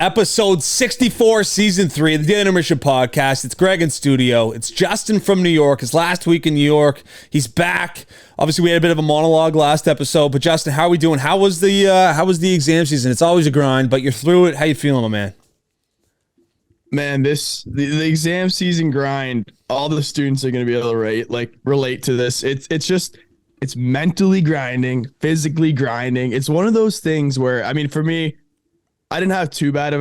Episode 64, Season 3 of the Intermission podcast. It's Greg in studio. It's Justin from New York. His last week in New York. He's back. Obviously, we had a bit of a monologue last episode, but Justin, how are we doing? How was the exam season? It's always a grind, but you're through it. How you feeling, my man? Man, the exam season grind, all the students are going to be able to relate to this. It's mentally grinding, physically grinding. It's one of those things where, I mean, for me, I didn't have too bad of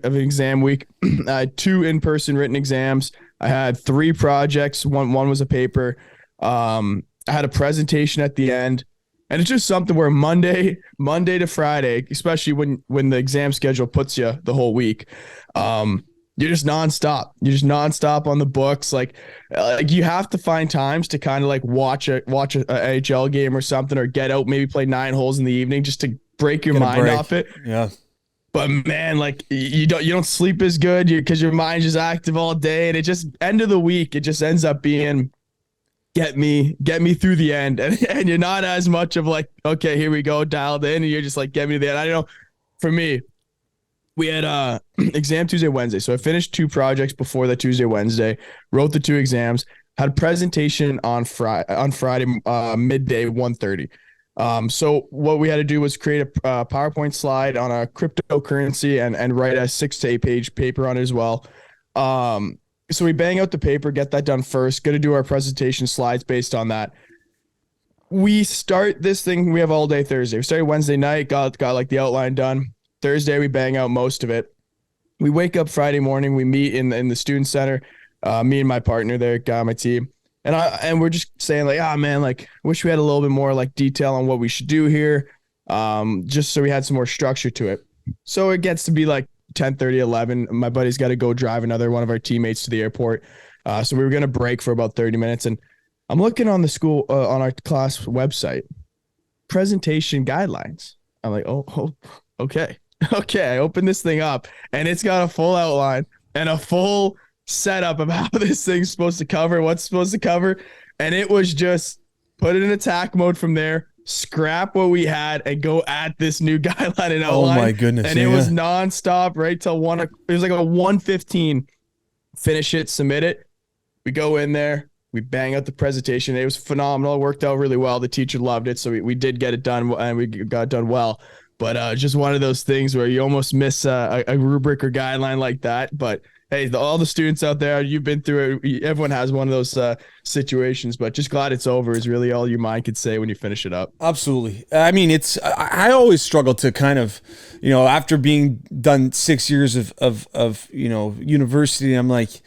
an exam week. I had 2 in-person written exams. I had 3 projects. One was a paper. I had a presentation at the end. And it's just something where Monday to Friday, especially when the exam schedule puts you the whole week, you're just nonstop. You're just nonstop on the books. Like you have to find times to kind of like watch a NHL game or something, or get out, maybe play 9 holes in the evening just to break your mind off it. Yeah. But man, like you don't sleep as good because your mind's just active all day, and it just end of the week, it just ends up being get me through the end, and you're not as much of like, okay, here we go, dialed in, and you're just like, get me to the end. I don't know. For me, we had exam Tuesday, Wednesday, so I finished 2 projects before that Tuesday, Wednesday, wrote the 2 exams, had a presentation on Friday midday 1:30. So what we had to do was create a PowerPoint slide on a cryptocurrency and write a 6 to 8 page paper on it as well. So we bang out the paper, get that done first, going to do our presentation slides based on that. We start this thing, we have all day Thursday. We started Wednesday night, got like the outline done. Thursday, we bang out most of it. We wake up Friday morning, we meet in the student center, me and my partner there, guy on my team. And we're just saying like, man, like wish we had a little bit more like detail on what we should do here. Just so we had some more structure to it. So it gets to be like 10:30, 11. My buddy's got to go drive another one of our teammates to the airport. So we were going to break for about 30 minutes. And I'm looking on the school, on our class website, presentation guidelines. I'm like, oh, okay. Okay. I opened this thing up and it's got a full outline and a full setup of how this thing's supposed to cover, what's supposed to cover, and it was just put it in attack mode from there, scrap what we had, and go at this new guideline and outline. Oh my goodness! And it was nonstop right till 1. It was like a 1:15. Finish it, submit it. We go in there, we bang out the presentation. It was phenomenal. It worked out really well. The teacher loved it, so we did get it done, and we got it done well. But just one of those things where you almost miss a rubric or guideline like that, but. Hey, all the students out there, you've been through it. Everyone has one of those situations, but just glad it's over is really all your mind could say when you finish it up. Absolutely. I mean, I always struggle to kind of, after being done 6 years of university, I'm like,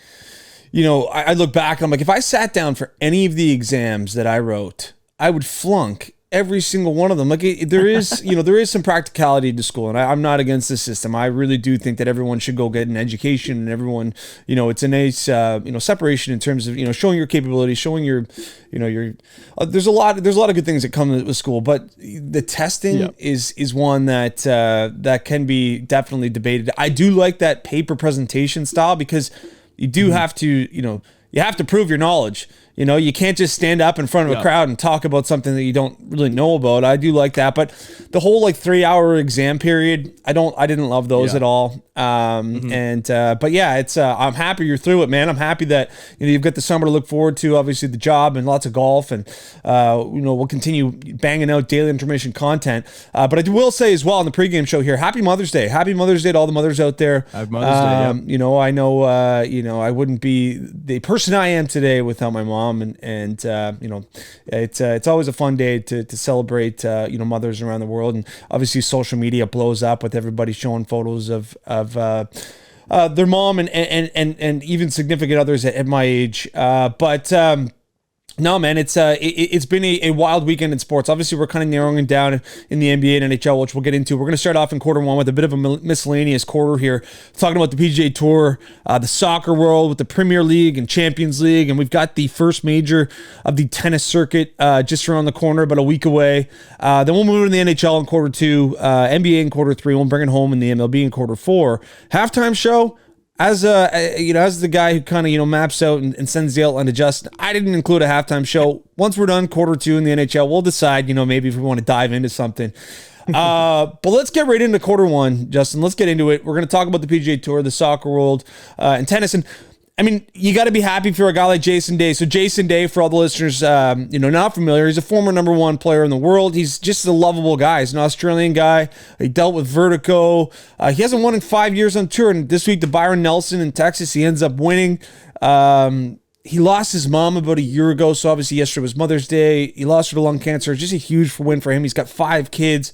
I look back, I'm like, if I sat down for any of the exams that I wrote, I would flunk every single one of them. Like there is, there is some practicality to school, and I'm not against the system. I really do think that everyone should go get an education, and everyone, it's a nice, separation in terms of, showing your capabilities, showing your, there's a lot of good things that come with school, but the testing is one that can be definitely debated. I do like that paper presentation style because you do have to, you have to prove your knowledge. You can't just stand up in front of a crowd and talk about something that you don't really know about. I do like that, but the whole 3-hour exam period, I didn't love those at all. But yeah, it's I'm happy you're through it, man. I'm happy that you've got the summer to look forward to. Obviously, the job and lots of golf, and we'll continue banging out daily intermission content. But I will say as well on the pregame show here, Happy Mother's Day. Happy Mother's Day to all the mothers out there. Happy Mother's Day. I know I wouldn't be the person I am today without my mom. And it's always a fun day to celebrate mothers around the world, and obviously social media blows up with everybody showing photos of their mom and even significant others at my age, no, man, it's been a wild weekend in sports. Obviously, we're kind of narrowing it down in the NBA and NHL, which we'll get into. We're going to start off in quarter one with a bit of a miscellaneous quarter here, talking about the PGA Tour, the soccer world with the Premier League and Champions League, and we've got the first major of the tennis circuit just around the corner, about a week away. Then we'll move into the NHL in quarter two, NBA in quarter three. We'll bring it home in the MLB in quarter four. Halftime show. As the guy who kind of maps out and sends the outline to Justin, I didn't include a halftime show. Once we're done quarter two in the NHL, we'll decide maybe if we want to dive into something. But let's get right into quarter one, Justin. Let's get into it. We're going to talk about the PGA Tour, the soccer world, and tennis. And I mean, you got to be happy for a guy like Jason Day. So Jason Day, for all the listeners, not familiar, he's a former #1 player in the world. He's just a lovable guy. He's an Australian guy. He dealt with vertigo. He hasn't won in 5 years on tour. And this week, the Byron Nelson in Texas, he ends up winning. He lost his mom about a year ago, so obviously yesterday was Mother's Day. He lost her to lung cancer. Just a huge win for him. He's got 5 kids.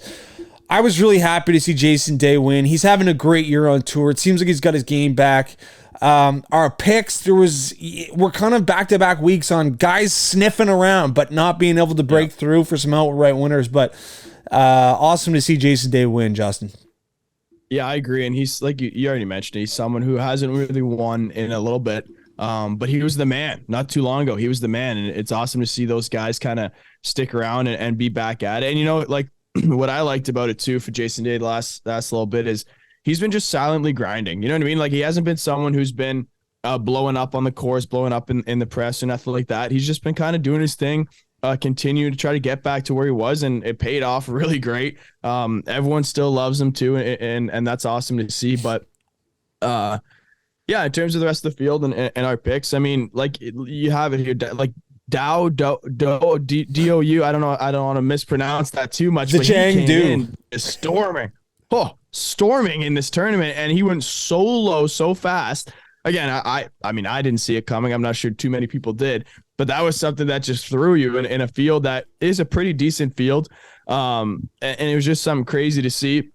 I was really happy to see Jason Day win. He's having a great year on tour. It seems like he's got his game back. Our picks, we're kind of back-to-back weeks on guys sniffing around, but not being able to break through for some outright winners. But awesome to see Jason Day win, Justin. Yeah, I agree. And he's like you already mentioned, he's someone who hasn't really won in a little bit. But he was the man not too long ago. He was the man. And it's awesome to see those guys kind of stick around and be back at it. And, like what I liked about it too for Jason Day last little bit is he's been just silently grinding. You know what I mean? Like he hasn't been someone who's been blowing up on the course, blowing up in the press or nothing like that. He's just been kind of doing his thing, continuing to try to get back to where he was. And it paid off really great. Everyone still loves him too. And that's awesome to see. But, yeah, in terms of the rest of the field and our picks, I mean, like you have it here, like Dou, D-O-U. I don't know. I don't want to mispronounce that too much. The Chang Do is storming in this tournament, and he went so low, so fast. Again, I mean, I didn't see it coming. I'm not sure too many people did, but that was something that just threw you in a field that is a pretty decent field. And it was just something crazy to see.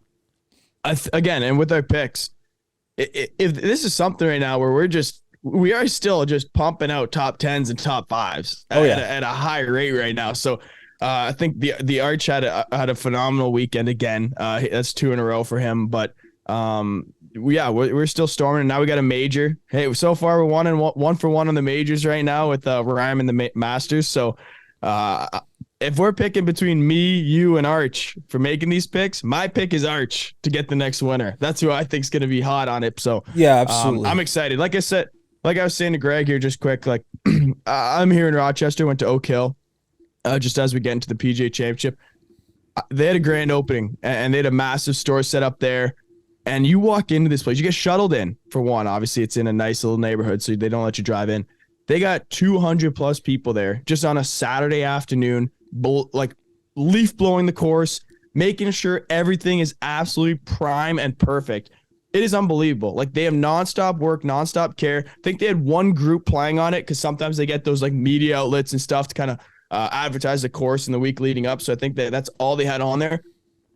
Again, and with our picks, if this is something right now where we are still just pumping out top 10s and top 5s at a high rate right now. So I think the Arch had a phenomenal weekend again. That's 2 in a row for him. But we're still storming. And now we got a major. Hey, so far we're 1 for 1 on the majors right now with Ryan and the Masters. So if we're picking between me, you, and Arch for making these picks, my pick is Arch to get the next winner. That's who I think is going to be hot on it. So yeah, absolutely. I'm excited. Like I was saying to Greg here, just quick, like I'm here in Rochester, went to Oak Hill, just as we get into the PGA Championship. They had a grand opening and they had a massive store set up there. And you walk into this place, you get shuttled in for one. Obviously, it's in a nice little neighborhood, so they don't let you drive in. They got 200 plus people there just on a Saturday afternoon, like leaf blowing the course, making sure everything is absolutely prime and perfect. It is unbelievable. Like they have nonstop work, nonstop care. I think they had one group playing on it because sometimes they get those like media outlets and stuff to kind of advertise the course in the week leading up. So I think that's all they had on there.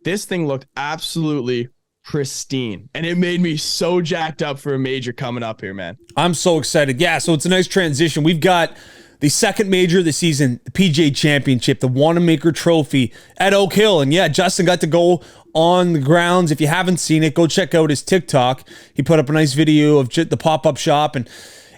This thing looked absolutely pristine, and it made me so jacked up for a major coming up here, man. I'm so excited. Yeah, so it's a nice transition. We've got the second major of the season, the PGA Championship, the Wanamaker Trophy at Oak Hill. And yeah, Justin got to go on the grounds. If you haven't seen it, go check out his TikTok. He put up a nice video of the pop-up shop. And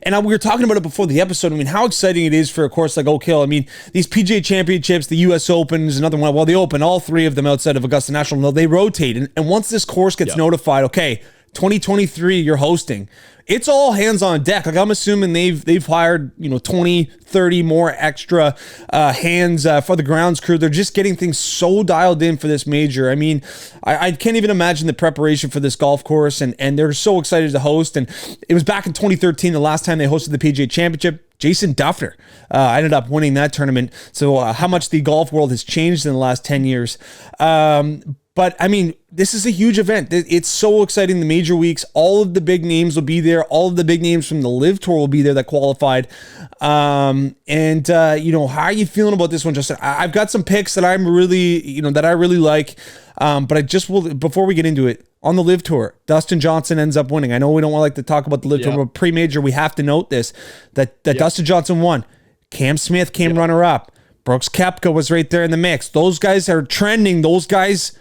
we were talking about it before the episode. I mean, how exciting it is for a course like Oak Hill. I mean, these PGA Championships, the U.S. Open is another one. Well, the Open, all 3 of them outside of Augusta National, they rotate. And once this course gets notified, okay, 2023, you're hosting, it's all hands on deck. Like I'm assuming they've hired 20, 30 more extra hands for the grounds crew. They're just getting things so dialed in for this major. I mean, I can't even imagine the preparation for this golf course, and they're so excited to host. And it was back in 2013, the last time they hosted the PGA Championship. Jason Duffner ended up winning that tournament. So how much the golf world has changed in the last 10 years. But, I mean, this is a huge event. It's so exciting. The major weeks, all of the big names will be there. All of the big names from the Live Tour will be there that qualified. How are you feeling about this one, Justin? I've got some picks that I'm really, that I really like. But I just will, before we get into it, on the Live Tour, Dustin Johnson ends up winning. I know we don't like to talk about the Live Tour, but pre-major, we have to note this, that Dustin Johnson won. Cam Smith came runner-up. Brooks Koepka was right there in the mix. Those guys are trending. Those guys...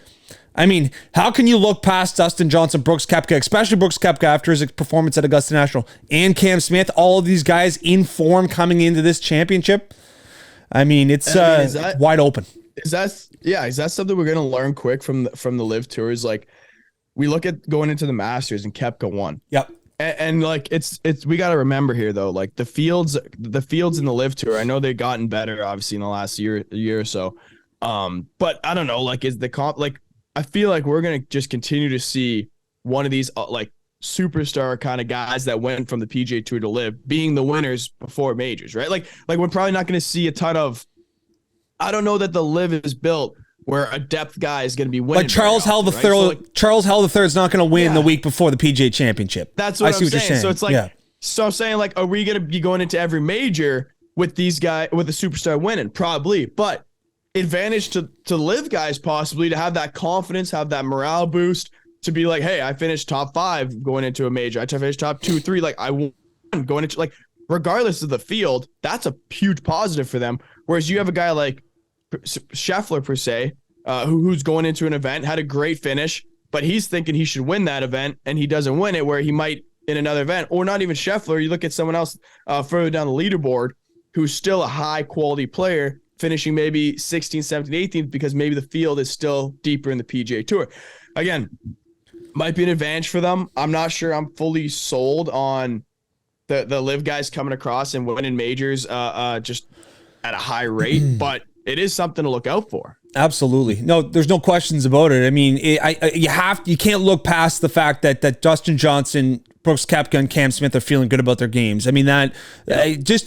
I mean, how can you look past Dustin Johnson, Brooks Koepka, especially Brooks Koepka after his performance at Augusta National, and Cam Smith, all of these guys in form coming into this championship? I mean, it's wide open. Is that something we're going to learn quick from the Live Tours? Like, we look at going into the Masters and Koepka won. Yep. And like it's we got to remember here though, like the fields in the Live Tour, I know they've gotten better obviously in the last year or so. But I don't know, like is the comp, like I feel like we're going to just continue to see one of these like superstar kind of guys that went from the PGA Tour to live being the winners before majors, right? Like we're probably not going to see a ton of, I don't know that the live is built where a depth guy is going to be winning. Like Charles Hell the Third, like, Charles Hell the Third is not going to win the week before the PGA Championship. That's what I'm saying. So it's like, so I'm saying, like, are we going to be going into every major with these guys, with a superstar winning? Probably, but advantage to live guys possibly to have that confidence, have that morale boost to be like, hey, I finished top 5 going into a major. I finished top 2, 3. Like I won going into, like, regardless of the field, that's a huge positive for them. Whereas you have a guy like Scheffler per se, who's going into an event, had a great finish, but he's thinking he should win that event and he doesn't win it, where he might in another event. Or not even Scheffler, you look at someone else further down the leaderboard who's still a high quality player, finishing maybe 16th, 17th, 18th, because maybe the field is still deeper in the PGA Tour. Again, might be an advantage for them. I'm not sure I'm fully sold on the live guys coming across and winning majors just at a high rate, but it is something to look out for. Absolutely. No, there's no questions about it. I mean, you can't look past the fact that Dustin Johnson, Brooks Koepka, and Cam Smith are feeling good about their games. I mean, that just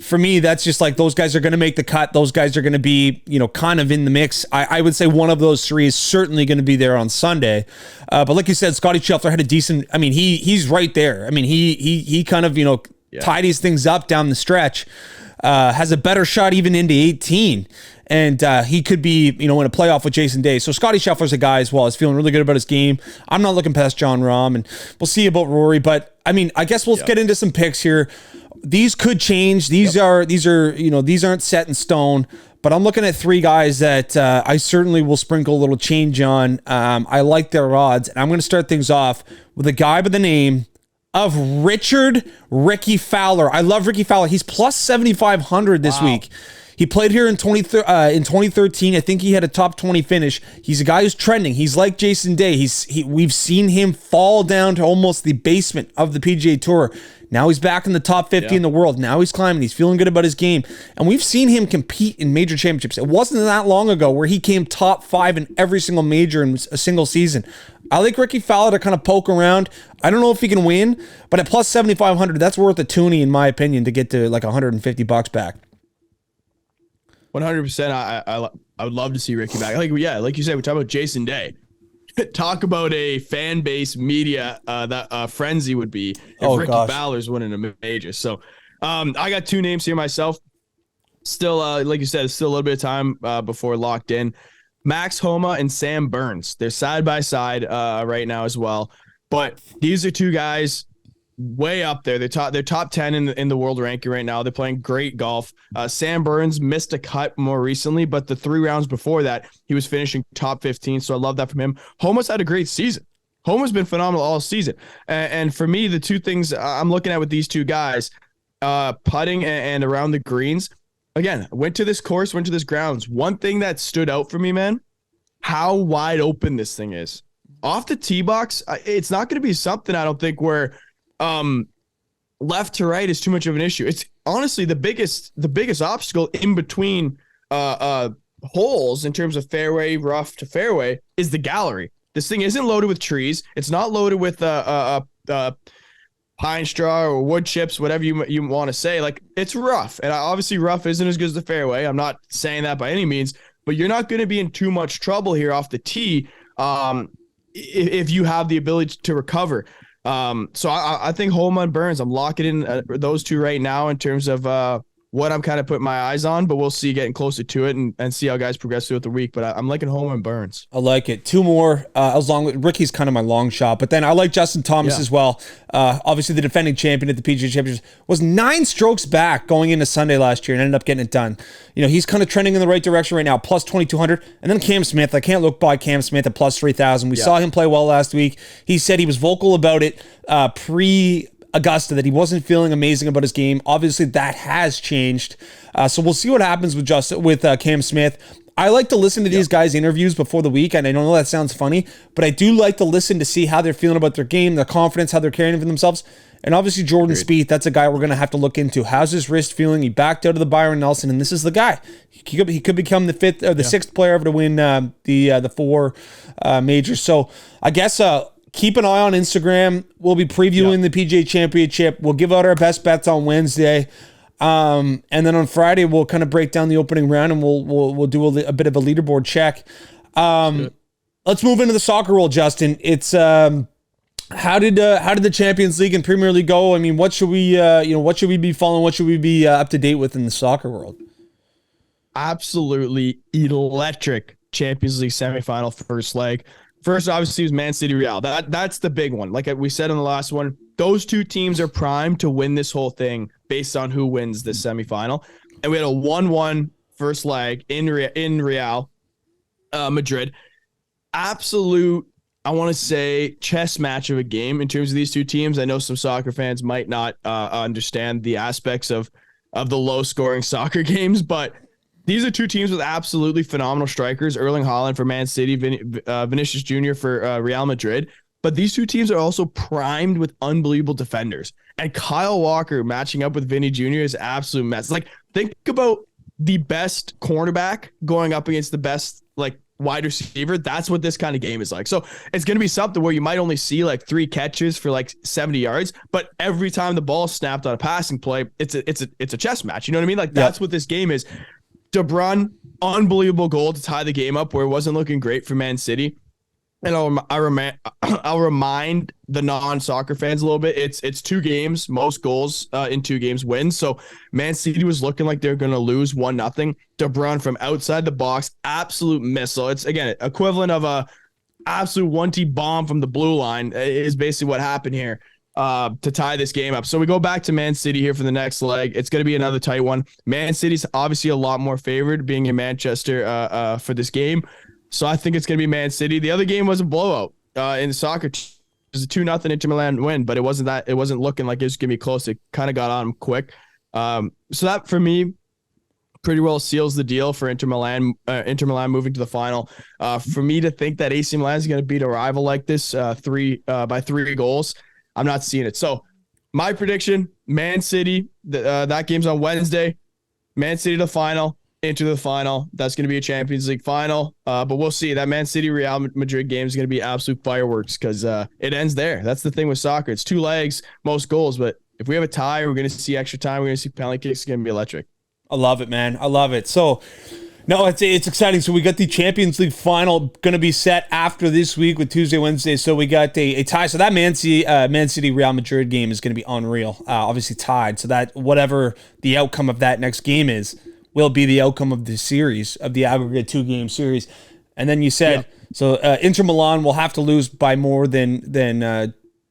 for me, that's just like those guys are going to make the cut. Those guys are going to be, kind of in the mix. I would say one of those 3 is certainly going to be there on Sunday. But like you said, Scotty Scheffler had a decent. I mean, he's right there. I mean, he kind of tidies things up down the stretch. Has a better shot even into 18. And he could be, in a playoff with Jason Day. So Scotty Scheffler's a guy as well. He's feeling really good about his game. I'm not looking past Jon Rahm, and we'll see about Rory. But I mean, I guess we'll get into some picks here. These could change. These aren't set in stone. But I'm looking at 3 guys that I certainly will sprinkle a little change on. I like their odds, and I'm going to start things off with a guy by the name of Ricky Fowler. I love Ricky Fowler. He's plus 7,500 this week. He played here in 2013. I think he had a top 20 finish. He's a guy who's trending. He's like Jason Day. We've seen him fall down to almost the basement of the PGA Tour. Now he's back in the top 50 in the world. Now he's climbing. He's feeling good about his game. And we've seen him compete in major championships. It wasn't that long ago where he came top 5 in every single major in a single season. I like Ricky Fowler to kind of poke around. I don't know if he can win, but at plus 7,500, that's worth a toonie in my opinion to get to like $150 back. 100%. I would love to see Ricky back. Like you said, we talk about Jason Day. Talk about a fan base media that frenzy would be if Ricky Fowler's winning a major. So I got 2 names here myself. Still, like you said, it's still a little bit of time before locked in. Max Homa and Sam Burns. They're side by side right now as well. But these are 2 guys way up there. They're top 10 in the world ranking right now. They're playing great golf. Sam Burns missed a cut more recently, but the 3 rounds before that, he was finishing top 15. So I love that from him. Homa's had a great season. Homa's been phenomenal all season. And for me, the 2 things I'm looking at with these 2 guys, putting and around the greens. Again, went to this grounds. One thing that stood out for me, man, how wide open this thing is. Off the tee box, it's not going to be something, I don't think, where left to right is too much of an issue. It's honestly the biggest obstacle in between holes in terms of fairway, rough to fairway is the gallery. This thing isn't loaded with trees. It's not loaded with pine straw or wood chips, whatever you want to say. Like, it's rough, and obviously rough isn't as good as the fairway. I'm not saying that by any means, but you're not going to be in too much trouble here off the tee if you have the ability to recover. So I think Homa and Burns, I'm locking in those 2 right now in terms of what I'm kind of putting my eyes on, but we'll see getting closer to it and see how guys progress throughout the week. But I'm liking Homa and Burns. I like it. 2 more. Ricky's kind of my long shot, but then I like Justin Thomas as well. Obviously, the defending champion at the PGA Championship was 9 strokes back going into Sunday last year and ended up getting it done. He's kind of trending in the right direction right now, plus 2,200. And then Cam Smith. I can't look by Cam Smith at plus 3,000. We saw him play well last week. He said he was vocal about it pre-Augusta, that he wasn't feeling amazing about his game. Obviously, that has changed. So we'll see what happens with Cam Smith. I like to listen to these guys' interviews before the week, and I know that sounds funny, but I do like to listen to see how they're feeling about their game, their confidence, how they're caring for themselves. And obviously Jordan Spieth, that's a guy we're going to have to look into. How's his wrist feeling? He backed out of the Byron Nelson, and this is the guy. He could become the fifth or the sixth player ever to win the four majors. So I guess keep an eye on Instagram. We'll be previewing the PGA Championship. We'll give out our best bets on Wednesday. And then on Friday, we'll kind of break down the opening round, and we'll do a bit of a leaderboard check. Let's move into the soccer world, Justin. It's how did the Champions League and Premier League go? I mean, what should we be following? What should we be up to date with in the soccer world? Absolutely electric Champions League semifinal first leg. First, obviously, was Man City Real. That's the big one. Like we said in the last one, those two teams are primed to win this whole thing based on who wins this semifinal. And we had a 1-1 first leg in Real Madrid. Absolute, I want to say, chess match of a game in terms of these two teams. I know some soccer fans might not understand the aspects of the low-scoring soccer games, but these are two teams with absolutely phenomenal strikers. Erling Haaland for Man City, Vinicius Jr. for Real Madrid. But these two teams are also primed with unbelievable defenders. And Kyle Walker matching up with Vinny Jr. is an absolute mess. Like, think about the best cornerback going up against the best, like, wide receiver. That's what this kind of game is like. So it's going to be something where you might only see like 3 catches for like 70 yards, but every time the ball is snapped on a passing play, it's a chess match. You know what I mean? Like, that's what this game is. De Bruyne, unbelievable goal to tie the game up where it wasn't looking great for Man City. And I'll remind the non-soccer fans a little bit. It's 2 games, most goals in 2 games wins. So Man City was looking like they're going to lose 1-0. De Bruyne from outside the box, absolute missile. It's, again, equivalent of a absolute 1T bomb from the blue line is basically what happened here to tie this game up. So we go back to Man City here for the next leg. It's going to be another tight one. Man City's obviously a lot more favored being in Manchester for this game. So I think it's going to be Man City. The other game was a blowout in soccer. It was a 2-0 Inter Milan win, but it wasn't looking like it was going to be close. It kind of got on them quick. So that, for me, pretty well seals the deal for Inter Milan moving to the final. For me to think that AC Milan is going to beat a rival like this by 3 goals, I'm not seeing it. So my prediction, Man City, that game's on Wednesday. Man City to the final. Into the final. That's going to be a Champions League final. But we'll see. That Man City Real Madrid game is going to be absolute fireworks because it ends there. That's the thing with soccer. It's 2 legs, most goals. But if we have a tie, we're going to see extra time. We're going to see penalty kicks. It's going to be electric. I love it, man. I love it. So, no, it's exciting. So we got the Champions League final going to be set after this week with Tuesday, Wednesday. So we got a tie. So that Man City Real Madrid game is going to be unreal. Obviously tied. So that whatever the outcome of that next game is, will be the outcome of the series, of the aggregate 2-game series. And then you said, so Inter Milan will have to lose by more than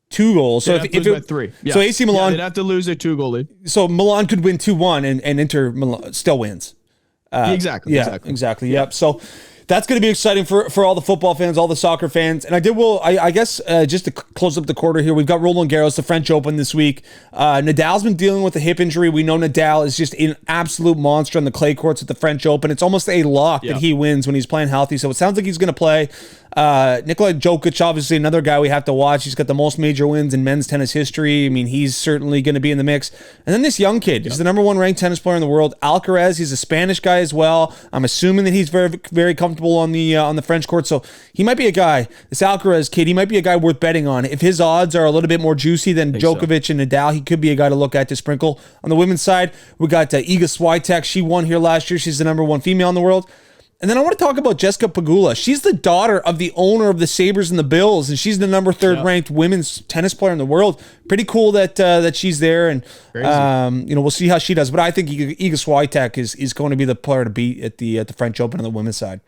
2 goals. So if it, 3. Yeah. So AC Milan, they'd have to lose a 2-goal lead. So Milan could win 2-1 and Inter Milan still wins. Exactly. Exactly. Yep. So that's going to be exciting for all the football fans, all the soccer fans. And I guess just to close up the quarter here, we've got Roland Garros, the French Open this week. Nadal's been dealing with a hip injury. We know Nadal is just an absolute monster on the clay courts at the French Open. It's almost a lock that he wins when he's playing healthy. So it sounds like he's going to play. Nikola Jokic, obviously another guy we have to watch. He's got the most major wins in men's tennis history. I mean, he's certainly going to be in the mix. And then this young kid, he's the number 1 ranked tennis player in the world, Alcaraz. He's a Spanish guy as well. I'm assuming that he's very, very comfortable on the French court. So he might be a guy, this Alcaraz kid, he might be a guy worth betting on. If his odds are a little bit more juicy than Djokovic and Nadal, he could be a guy to look at to sprinkle. On the women's side, we got Iga Swiatek. She won here last year. She's the number 1 female in the world. And then I want to talk about Jessica Pegula. She's the daughter of the owner of the Sabres and the Bills, and she's the number 3rd ranked women's tennis player in the world. Pretty cool that she's there, and we'll see how she does. But I think Iga Swiatek is going to be the player to beat at the French Open on the women's side.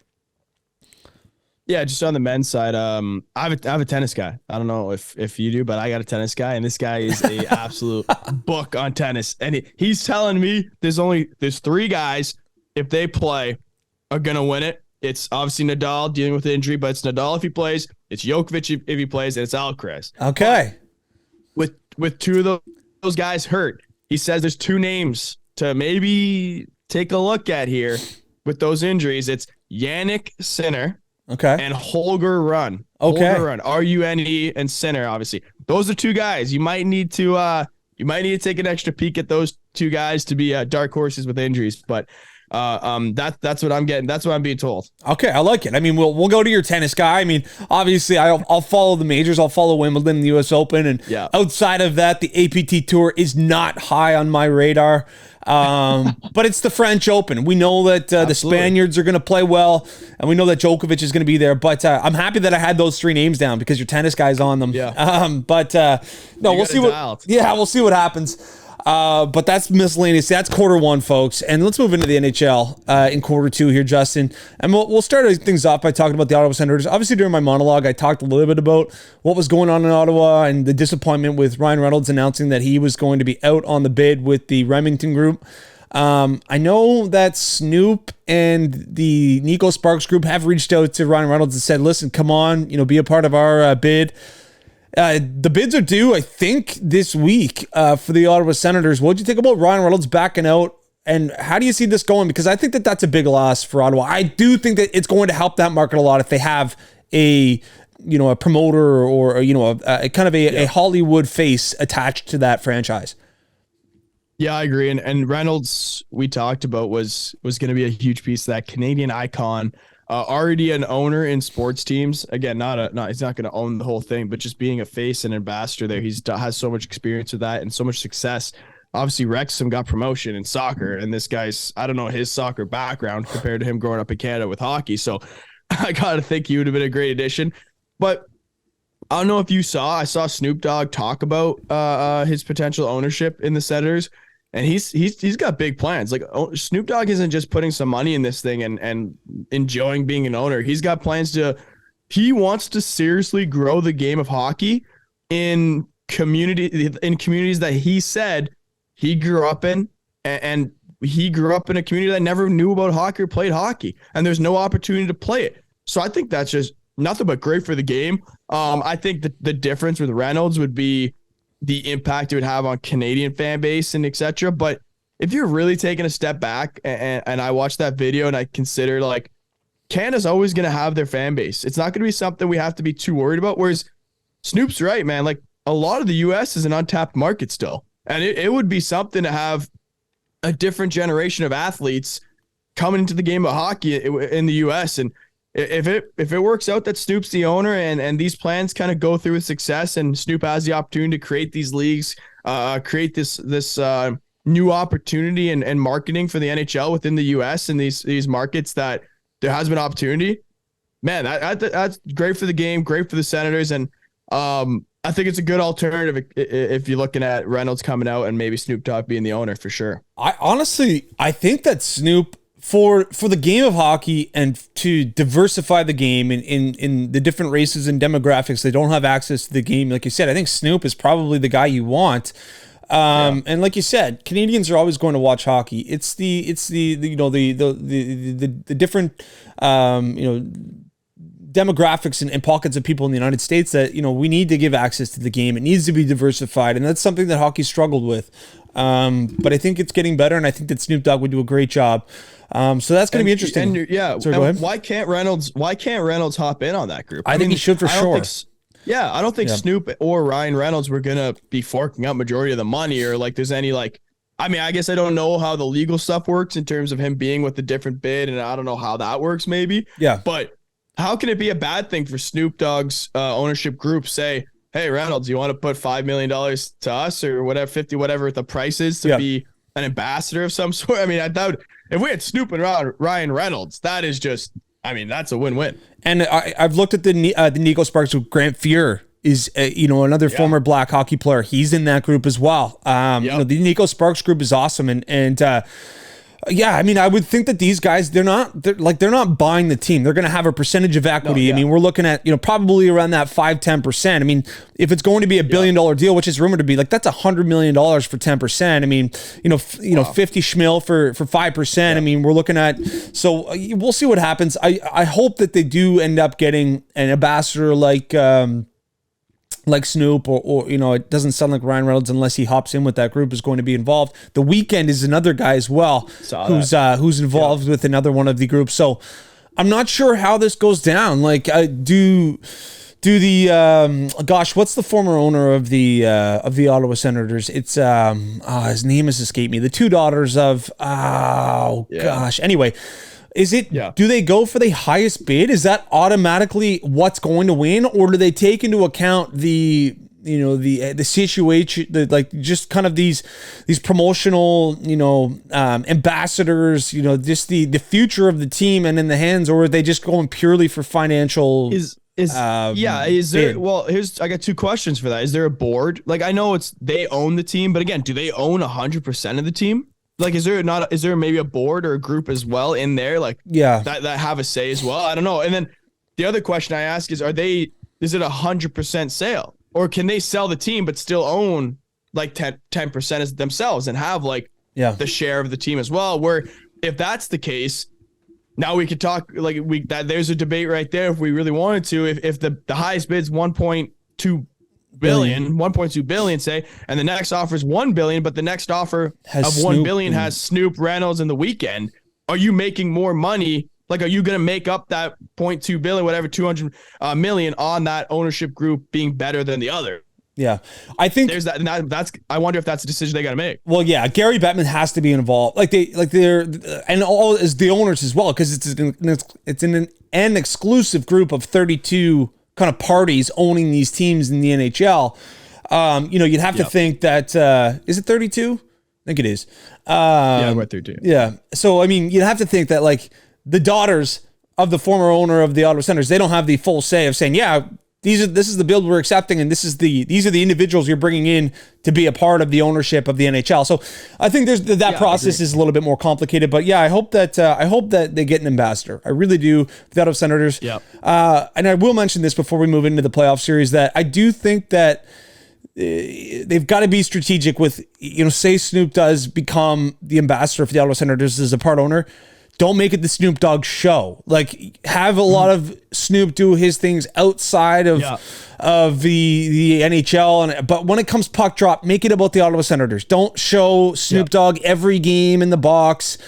Yeah, just on the men's side, I have a tennis guy. I don't know if you do, but I got a tennis guy, and this guy is a absolute book on tennis. And he's telling me there's 3 guys, if they play, are going to win it. It's obviously Nadal dealing with the injury, but it's Nadal if he plays, it's Djokovic if he plays, and it's Alcaraz. Okay. But with 2 of those guys hurt, he says there's 2 names to maybe take a look at here with those injuries. It's Yannick Sinner Okay. and Holger Run. Okay. Holger Run. RUNE and Sinner, obviously. Those are two guys. You might need to take an extra peek at those two guys to be dark horses with injuries, but that's what I'm getting. That's what I'm being told. Okay, I like it. I mean, we'll go to your tennis guy. I mean, obviously, I'll follow the majors. I'll follow Wimbledon, the U.S. Open, and outside of that, the APT Tour is not high on my radar. But it's the French Open. We know that the Spaniards are going to play well, and we know that Djokovic is going to be there. But I'm happy that I had those three names down because your tennis guy's on them. Yeah. No, we'll see what. Yeah, we'll see what happens. But that's miscellaneous. That's quarter one, folks. And let's move into the NHL in quarter two here, Justin. And we'll start things off by talking about the Ottawa Senators. Obviously, during my monologue, I talked a little bit about what was going on in Ottawa and the disappointment with Ryan Reynolds announcing that he was going to be out on the bid with the Remington Group. I know that Snoop and the Nico Sparks Group have reached out to Ryan Reynolds and said, listen, come on, be a part of our bid. The bids are due, I think, this week for the Ottawa Senators. What do you think about Ryan Reynolds backing out, and how do you see this going? Because I think that that's a big loss for Ottawa. I do think that it's going to help that market a lot if they have a promoter or a kind of a Hollywood face attached to that franchise. Yeah, I agree. And Reynolds, we talked about, was going to be a huge piece of that Canadian icon. Already an owner in sports teams. Again, he's not going to own the whole thing, but just being a face and ambassador there, has so much experience with that and so much success. Obviously, Wrexham got promotion in soccer, and this guy's, I don't know his soccer background compared to him growing up in Canada with hockey. So I got to think he would have been a great addition. But I don't know if you I saw Snoop Dogg talk about his potential ownership in the Senators. And he's got big plans. Like, Snoop Dogg isn't just putting some money in this thing and enjoying being an owner. He's got plans he wants to seriously grow the game of hockey in communities that he said he grew up in, and he grew up in a community that never knew about hockey or played hockey, and there's no opportunity to play it. So I think that's just nothing but great for the game. I think the difference with Reynolds would be the impact it would have on Canadian fan base and etc. But if you're really taking a step back and I watch that video and I consider, like, Canada's always going to have their fan base. It's not going to be something we have to be too worried about. Whereas Snoop's right, man. Like, a lot of the U.S. is an untapped market still. And it would be something to have a different generation of athletes coming into the game of hockey in the U.S. And if it works out that Snoop's the owner and these plans kind of go through with success, and Snoop has the opportunity to create these leagues, create this new opportunity and marketing for the NHL within the US and these markets that there has been opportunity, man, that's great for the game, great for the Senators. And I think it's a good alternative if you're looking at Reynolds coming out and maybe Snoop Dogg being the owner for sure. I think that Snoop, for the game of hockey and to diversify the game in the different races and demographics that don't have access to the game, like you said, I think Snoop is probably the guy you want. And like you said, Canadians are always going to watch hockey. It's the different demographics and pockets of people in the United States that we need to give access to the game. It needs to be diversified, and that's something that hockey struggled with. But I think it's getting better, and I think that Snoop Dogg would do a great job. So that's going to be interesting. Sorry, go ahead. Why can't Reynolds hop in on that group? I think he should for sure. I don't think Snoop or Ryan Reynolds were going to be forking out majority of the money, or like there's any I guess I don't know how the legal stuff works in terms of him being with the different bid, and I don't know how that works maybe. Yeah. But how can it be a bad thing for Snoop Dogg's ownership group say, hey, Reynolds, you want to put $5 million to us or whatever, 50, whatever the price is to be an ambassador of some sort? I mean, I doubt if we had Snoop and Ryan Reynolds, that is just, that's a win-win. And I've looked at the Nico Sparks with Grant Fuhr is, another former black hockey player. He's in that group as well. The Nico Sparks group is awesome. And I would think that these guys, they're not buying the team. They're going to have a percentage of equity. I mean, we're looking at, probably around that 5-10%. I mean, if it's going to be $1 billion deal, which is rumored to be, that's $100 million for 10%. I mean, 50 schmil for 5%. Yeah. I mean, we're looking at, so we'll see what happens. I hope that they do end up getting an ambassador like Snoop or it doesn't sound like Ryan Reynolds, unless he hops in with that group, is going to be involved. The Weeknd is another guy as well who's involved with another one of the groups. So I'm not sure how this goes down. Like, do the gosh, what's the former owner of the Ottawa Senators? It's his name has escaped me. The two daughters of gosh. Anyway, is it? Yeah. Do they go for the highest bid? Is that automatically what's going to win, or do they take into account the situation, like just kind of these promotional, ambassadors, just the future of the team and in the hands, or are they just going purely for financial? Is there? Well, I got two questions for that. Is there a board? Like, I know they own the team, but again, do they own 100% of the team? Like, is there maybe a board or a group as well in there? Like, that have a say as well? I don't know. And then the other question I ask is, is it 100% sale? Or can they sell the team but still own like 10% as themselves and have like the share of the team as well? Where if that's the case, now we could talk like there's a debate right there if we really wanted to. If the highest bid's 1.2 billion, say, and the next offer is 1 billion, but the next offer of 1 billion has Snoop, Reynolds, and The Weeknd, are you making more money? Like, are you going to make up that 0.2 billion, whatever, 200 million on that ownership group being better than the other? Yeah, I think there's that. I wonder if that's a decision they got to make. Well, yeah, Gary Bettman has to be involved. They're and all as the owners as well, because it's in an exclusive group of 32 kind of parties owning these teams in the NHL. You'd have to think that is it 32? I think it is. About 32. Yeah. So I mean, you'd have to think that like the daughters of the former owner of the Ottawa Senators, they don't have the full say of saying, this is the build we're accepting, and these are the individuals you're bringing in to be a part of the ownership of the NHL. So I think there's that process is a little bit more complicated, but I hope that they get an ambassador. I really do. The Ottawa Senators. Yeah. And I will mention this before we move into the playoff series, that I do think that they've got to be strategic with, say Snoop does become the ambassador for the Ottawa Senators as a part owner. Don't make it the Snoop Dogg show. Like, have a lot of Snoop do his things outside of the NHL. But when it comes puck drop, make it about the Ottawa Senators. Don't show Snoop Dogg every game in the box.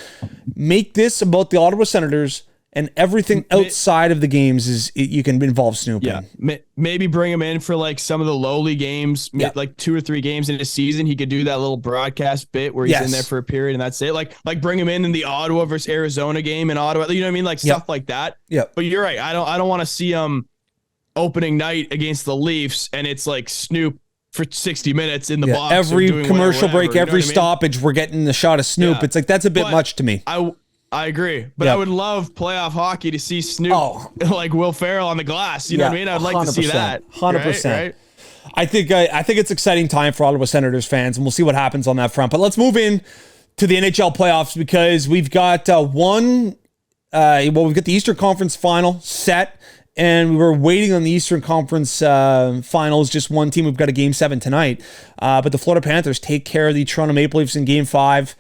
Make this about the Ottawa Senators, and everything outside of the games you can involve Snoop in. Maybe bring him in for like some of the lowly games, like 2 or 3 games in a season. He could do that little broadcast bit where he's in there for a period and that's it. Like bring him in the Ottawa versus Arizona game in Ottawa. You know what I mean? Like stuff like that. Yeah. But you're right. I don't want to see him opening night against the Leafs and it's like Snoop for 60 minutes in the box. Every commercial break, every stoppage, we're getting the shot of Snoop. Yeah. It's like, that's a bit much to me. I agree, but I would love playoff hockey to see Snoop like Will Ferrell on the glass. You know what I mean? I'd like to see that. 100%. Right? I think it's exciting time for Ottawa Senators fans, and we'll see what happens on that front. But let's move in to the NHL playoffs, because we've got we've got the Eastern Conference final set, and we were waiting on the Eastern Conference finals. Just one team. We've got a Game 7 tonight, but the Florida Panthers take care of the Toronto Maple Leafs in Game 5.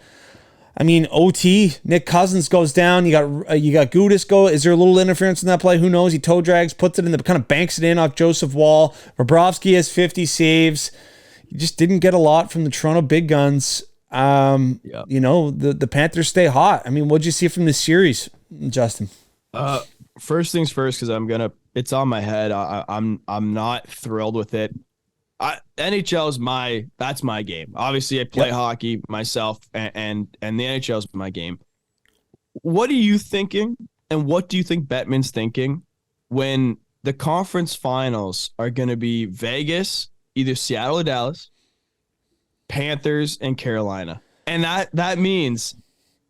I mean, OT, Nick Cousins goes down. You got Gudis go. Is there a little interference in that play? Who knows? He toe drags, puts it in kind of banks it in off Joseph Wall. Bobrovsky has 50 saves. He just didn't get a lot from the Toronto big guns. The Panthers stay hot. I mean, what'd you see from this series, Justin? First things first, because it's on my head. I'm not thrilled with it. NHL is that's my game. Obviously, I play hockey myself, and the NHL is my game. What are you thinking, and what do you think Bettman's thinking when the conference finals are going to be Vegas, either Seattle or Dallas, Panthers, and Carolina? And that means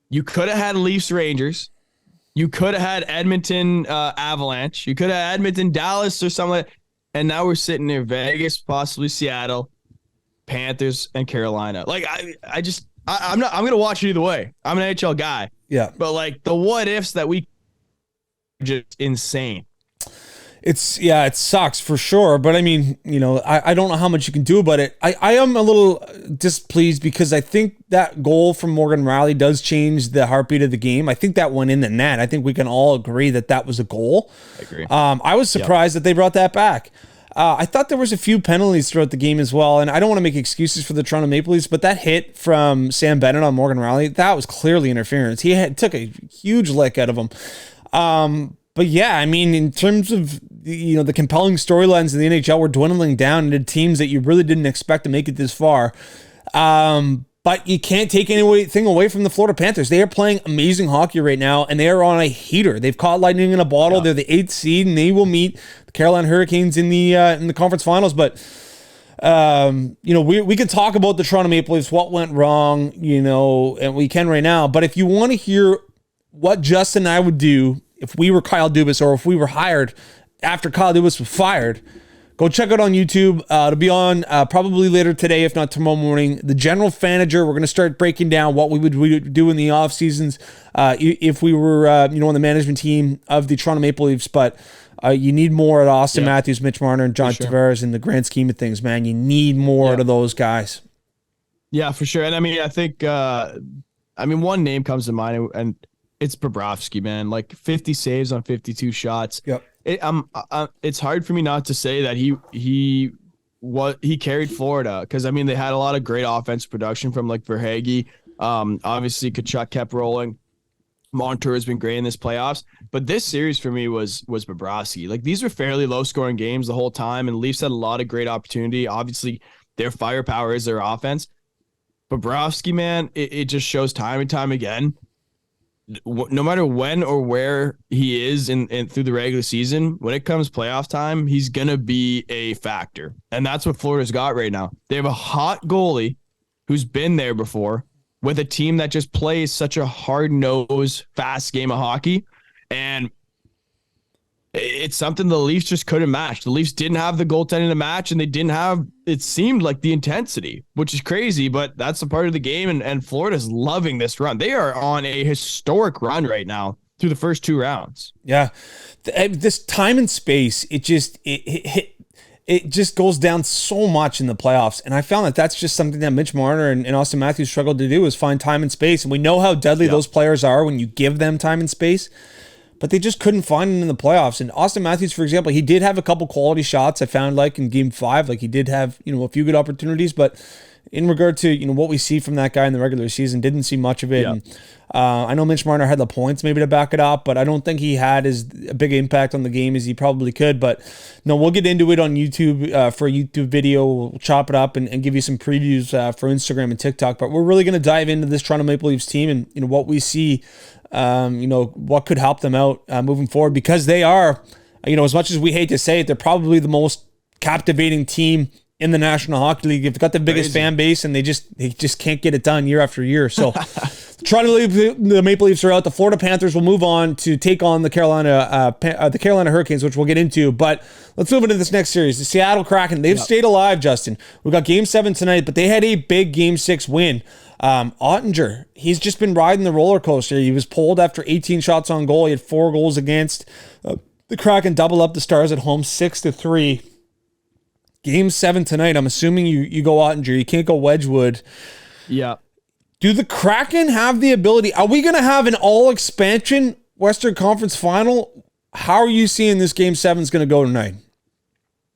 you could have had Leafs Rangers, you could have had Edmonton Avalanche, you could have had Edmonton Dallas or something like that. And now we're sitting near Vegas, possibly Seattle, Panthers, and Carolina. Like I'm going to watch it either way. I'm an NHL guy. Yeah. But like the what ifs that we just insane. It sucks for sure. But I mean, I don't know how much you can do about it. I am a little displeased because I think that goal from Morgan Rielly does change the heartbeat of the game. I think that went in the net. I think we can all agree that was a goal. I agree. I was surprised that they brought that back. I thought there was a few penalties throughout the game as well, and I don't want to make excuses for the Toronto Maple Leafs, but that hit from Sam Bennett on Morgan Rielly, that was clearly interference. He took a huge lick out of him. But yeah, I mean, in terms of the compelling storylines in the NHL were dwindling down into teams that you really didn't expect to make it this far. But you can't take anything away from the Florida Panthers. They are playing amazing hockey right now, and they are on a heater. They've caught lightning in a bottle. Yeah. They're the 8th seed, and they will meet the Carolina Hurricanes in the conference finals. But we could talk about the Toronto Maple Leafs, what went wrong, and we can right now. But if you want to hear what Justin and I would do if we were Kyle Dubas, or if we were hired after Kyle Dubas was fired, go check it out on YouTube. It'll be on probably later today, if not tomorrow morning. The General Fanager, we're going to start breaking down what we would do in the off seasons if we were on the management team of the Toronto Maple Leafs. But you need more at Austin Matthews, Mitch Marner, and John Tavares in the grand scheme of things, man. You need more out of those guys. Yeah, for sure. And I mean, I think one name comes to mind, and it's Bobrovsky, man. Like 50 saves on 52 shots. Yep. It's hard for me not to say that he carried Florida, because I mean they had a lot of great offensive production from like Verhaeghe. Obviously Tkachuk kept rolling. Montour has been great in this playoffs, but this series for me was Bobrovsky. Like these were fairly low scoring games the whole time, and Leafs had a lot of great opportunity. Obviously their firepower is their offense. Bobrovsky, man, it just shows time and time again, no matter when or where he is in through the regular season, when it comes playoff time, he's going to be a factor. And that's what Florida's got right now. They have a hot goalie who's been there before with a team that just plays such a hard-nosed, fast game of hockey. And it's something the Leafs just couldn't match. The Leafs didn't have the goaltending to match, and they didn't have, it seemed like, the intensity, which is crazy, but that's a part of the game, and Florida's loving this run. They are on a historic run right now through the first 2 rounds. Yeah. This time and space, it just goes down so much in the playoffs, and I found that that's just something that Mitch Marner and Austin Matthews struggled to do, is find time and space, and we know how deadly those players are when you give them time and space. But they just couldn't find it in the playoffs. And Austin Matthews, for example, he did have a couple quality shots, I found, like in game 5. Like he did have, a few good opportunities. But in regard to, what we see from that guy in the regular season, didn't see much of it. Yeah. And I know Mitch Marner had the points maybe to back it up, but I don't think he had as a big impact on the game as he probably could. But no, we'll get into it on YouTube for a YouTube video. We'll chop it up and give you some previews for Instagram and TikTok. But we're really going to dive into this Toronto Maple Leafs team and what we see, what could help them out moving forward, because they are, as much as we hate to say it, they're probably the most captivating team in the National Hockey League. They've got the biggest fan base, and they just can't get it done year after year. So the Maple Leafs are out. The Florida Panthers will move on to take on the Carolina Hurricanes, which we'll get into. But let's move into this next series. The Seattle Kraken, they've stayed alive, Justin. We've got Game 7 tonight, but they had a big Game 6 win. Ottinger, he's just been riding the roller coaster. He was pulled after 18 shots on goal. He had 4 goals against. The Kraken double up the Stars at home 6-3. Game 7 tonight. I'm assuming you go Ottinger. You can't go Wedgwood. Yeah. Do the Kraken have the ability? Are we going to have an all-expansion Western Conference final? How are you seeing this Game 7 is going to go tonight?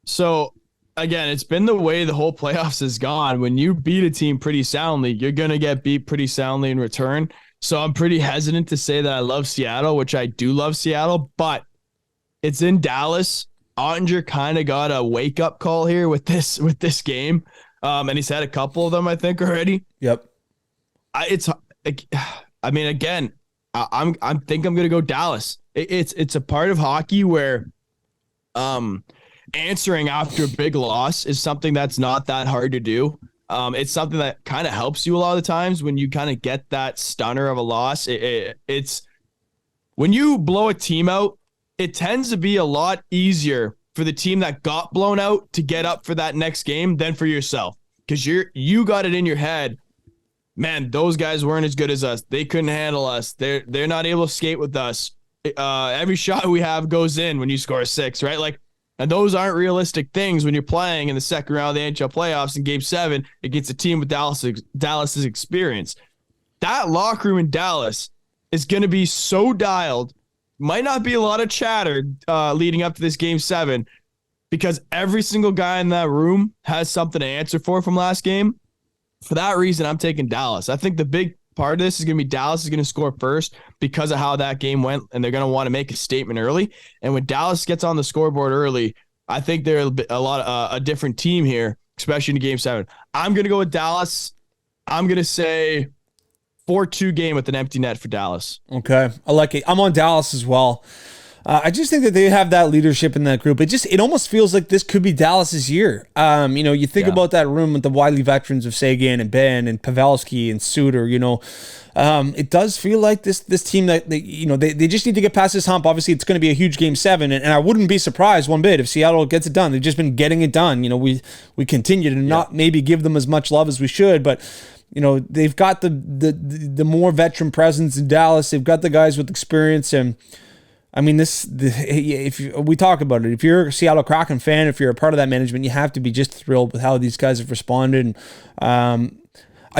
So, again, it's been the way the whole playoffs has gone. When you beat a team pretty soundly, you're going to get beat pretty soundly in return. So I'm pretty hesitant to say that I love Seattle, which I do love Seattle, but it's in Dallas. Ottinger kind of got a wake-up call here with this game, and he's had a couple of them, I think, already. Yep. I think I'm gonna go Dallas. It's a part of hockey where, answering after a big loss is something that's not that hard to do. It's something that kind of helps you a lot of the times when you kind of get that stunner of a loss. It's when you blow a team out, it tends to be a lot easier for the team that got blown out to get up for that next game than for yourself, because you got it in your head, man, those guys weren't as good as us. They couldn't handle us. They're not able to skate with us. Every shot we have goes in when you score 6, right? Like, and those aren't realistic things when you're playing in the second round of the NHL playoffs in Game 7 against a team with Dallas's experience. That locker room in Dallas is going to be so dialed. Might not be a lot of chatter leading up to this Game 7, because every single guy in that room has something to answer for from last game. For that reason, I'm taking Dallas. I think the big part of this is going to be Dallas is going to score first because of how that game went, and they're going to want to make a statement early. And when Dallas gets on the scoreboard early, I think they're a different team here, especially in Game 7. I'm going to go with Dallas. I'm going to say 4-2 game with an empty net for Dallas. Okay. I like it. I'm on Dallas as well. I just think that they have that leadership in that group. It almost feels like this could be Dallas's year. You think about that room with the widely veterans of Sagan and Ben and Pavelski and Suter, it does feel like this team that they just need to get past this hump. Obviously, it's going to be a huge Game 7, and I wouldn't be surprised one bit if Seattle gets it done. They've just been getting it done. We continue to not maybe give them as much love as we should, but they've got the more veteran presence in Dallas. They've got the guys with experience, and I mean, we talk about it, if you're a Seattle Kraken fan, if you're a part of that management, you have to be just thrilled with how these guys have responded. I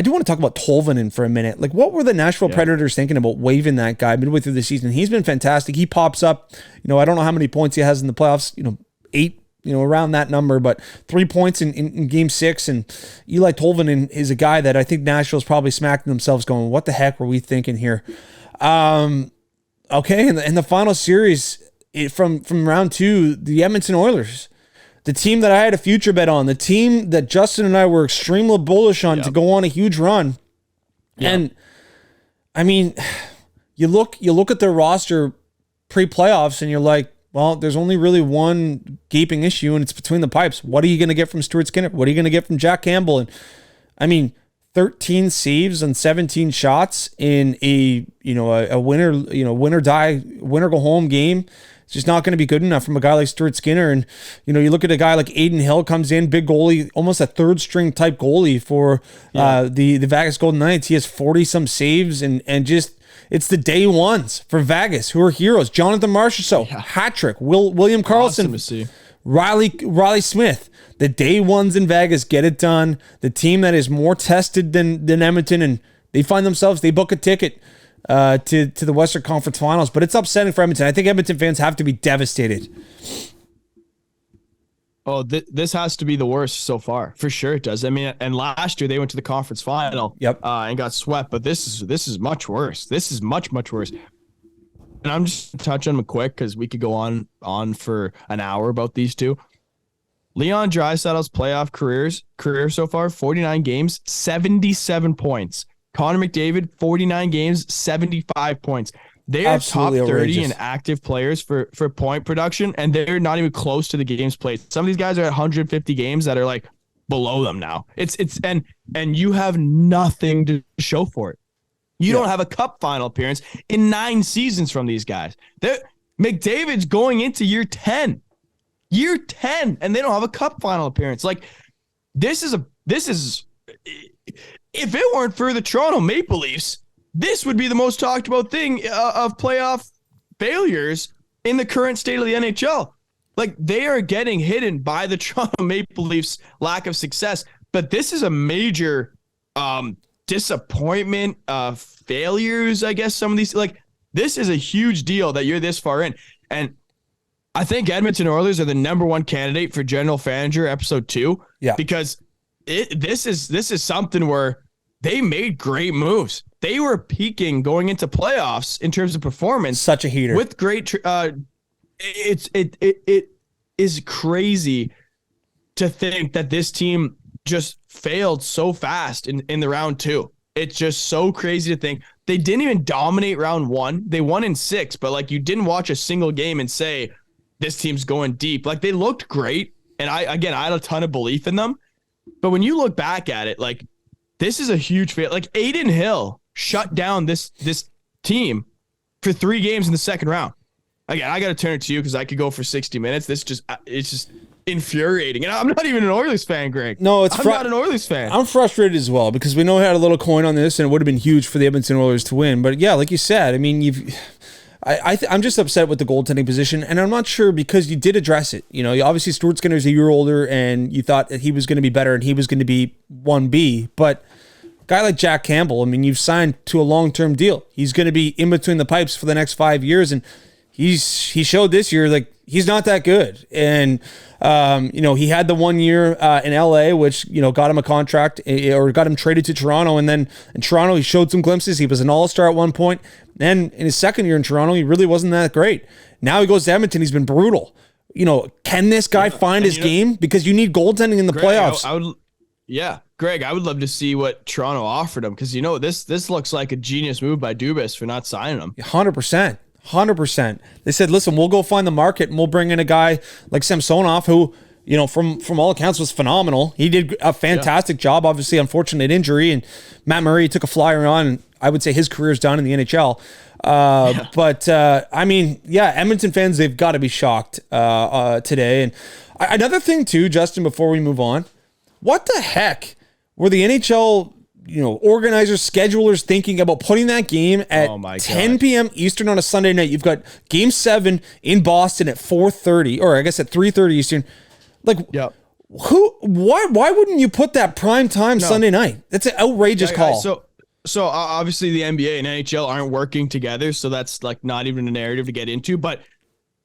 do want to talk about Tolvanen for a minute. Like, what were the Nashville Predators thinking about waiving that guy midway through the season? He's been fantastic. He pops up. I don't know how many points he has in the playoffs. 8. Around that number, but 3 points in Game 6, and Eli Tolvanen is a guy that I think Nashville's probably smacking themselves going, what the heck were we thinking here? Okay, in the final series from round 2, the Edmonton Oilers, the team that I had a future bet on, the team that Justin and I were extremely bullish on to go on a huge run. Yep. And I mean, you look at their roster pre-playoffs and you're like, well, there's only really one gaping issue, and it's between the pipes. What are you going to get from Stuart Skinner? What are you going to get from Jack Campbell? And I mean, 13 saves on 17 shots in a winner go home game. It's just not going to be good enough from a guy like Stuart Skinner. And you look at a guy like Aiden Hill, comes in, big goalie, almost a third string type goalie for the Vegas Golden Knights. He has 40 some saves and just. It's the day ones for Vegas who are heroes. Jonathan Marchessault, hat trick. William Karlsson, awesome Riley Smith. The day ones in Vegas get it done. The team that is more tested than Edmonton, and they book a ticket to the Western Conference Finals. But it's upsetting for Edmonton. I think Edmonton fans have to be devastated. Oh, this has to be the worst so far. For sure it does. I mean, and last year they went to the conference final and got swept, but this is much worse. This is much, much worse. And I'm just touching them quick because we could go on for an hour about these two. Leon Draisaitl's playoff career so far, 49 games, 77 points. Connor McDavid, 49 games, 75 points. They are absolutely top 30 outrageous in active players for point production, and they're not even close to the games played. Some of these guys are at 150 games that are like below them now. And you have nothing to show for it. You don't have a cup final appearance in 9 seasons from these guys. McDavid's going into year 10, and they don't have a cup final appearance. Like this is if it weren't for the Toronto Maple Leafs, this would be the most talked about thing of playoff failures in the current state of the NHL. Like, they are getting hidden by the Toronto Maple Leafs' lack of success. But this is a major disappointment, failures, I guess. Some of these, like, this is a huge deal that you're this far in. And I think Edmonton Oilers are the number 1 candidate for General Manager episode 2. Yeah. Because this is something where they made great moves. They were peaking going into playoffs in terms of performance. Such a heater with great. It is crazy to think that this team just failed so fast in the round 2. It's just so crazy to think they didn't even dominate round 1. They won in 6, but like you didn't watch a single game and say this team's going deep. Like they looked great, and I had a ton of belief in them. But when you look back at it, like this is a huge fail. Like Aiden Hill shut down this team for 3 games in the second round. Again, I got to turn it to you because I could go for 60 minutes. It's just infuriating. And I'm not even an Oilers fan, Greg. No, I'm not an Oilers fan. I'm frustrated as well because we know we had a little coin on this and it would have been huge for the Edmonton Oilers to win. But yeah, like you said, I mean, I'm just upset with the goaltending position, and I'm not sure because you did address it. Obviously Stuart Skinner's a year older, and you thought that he was going to be better and he was going to be 1B, but guy like Jack Campbell, I mean, you've signed to a long-term deal. He's going to be in between the pipes for the next 5 years, and he showed this year like he's not that good. And he had the 1 year in LA, which got him a contract or got him traded to Toronto, and then in Toronto he showed some glimpses. He was an all-star at one point. Then in his second year in Toronto, he really wasn't that great. Now he goes to Edmonton. He's been brutal. Can this guy find his game? Because you need goaltending in the playoffs. Greg, I would love to see what Toronto offered him, because this looks like a genius move by Dubas for not signing him. 100%. They said, listen, we'll go find the market and we'll bring in a guy like Samsonov, who, from all accounts was phenomenal. He did a fantastic job. Obviously, unfortunate injury, and Matt Murray took a flyer on. And I would say his career's done in the NHL. But Edmonton fans, they've got to be shocked today. And another thing too, Justin, before we move on, what the heck were the NHL organizers, schedulers thinking about putting that game at 10 p.m. Eastern on a Sunday night? You've got Game 7 in Boston at 4:30, or I guess at 3:30 Eastern. Why wouldn't you put that prime time Sunday night? That's an outrageous call. So obviously the NBA and NHL aren't working together, so that's like not even a narrative to get into. But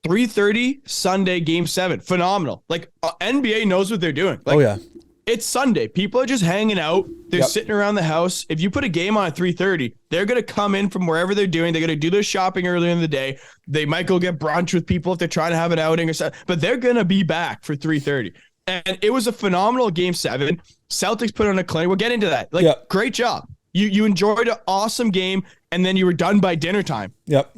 3:30 Sunday Game 7, phenomenal. Like NBA knows what they're doing. Like, it's Sunday. People are just hanging out. They're sitting around the house. If you put a game on at 3:30, they're going to come in from wherever they're doing. They're going to do their shopping earlier in the day. They might go get brunch with people if they're trying to have an outing or something, but they're going to be back for 3:30. And it was a phenomenal Game 7. Celtics put on a clinic. We'll get into that. Great job. You enjoyed an awesome game, and then you were done by dinner time. Yep.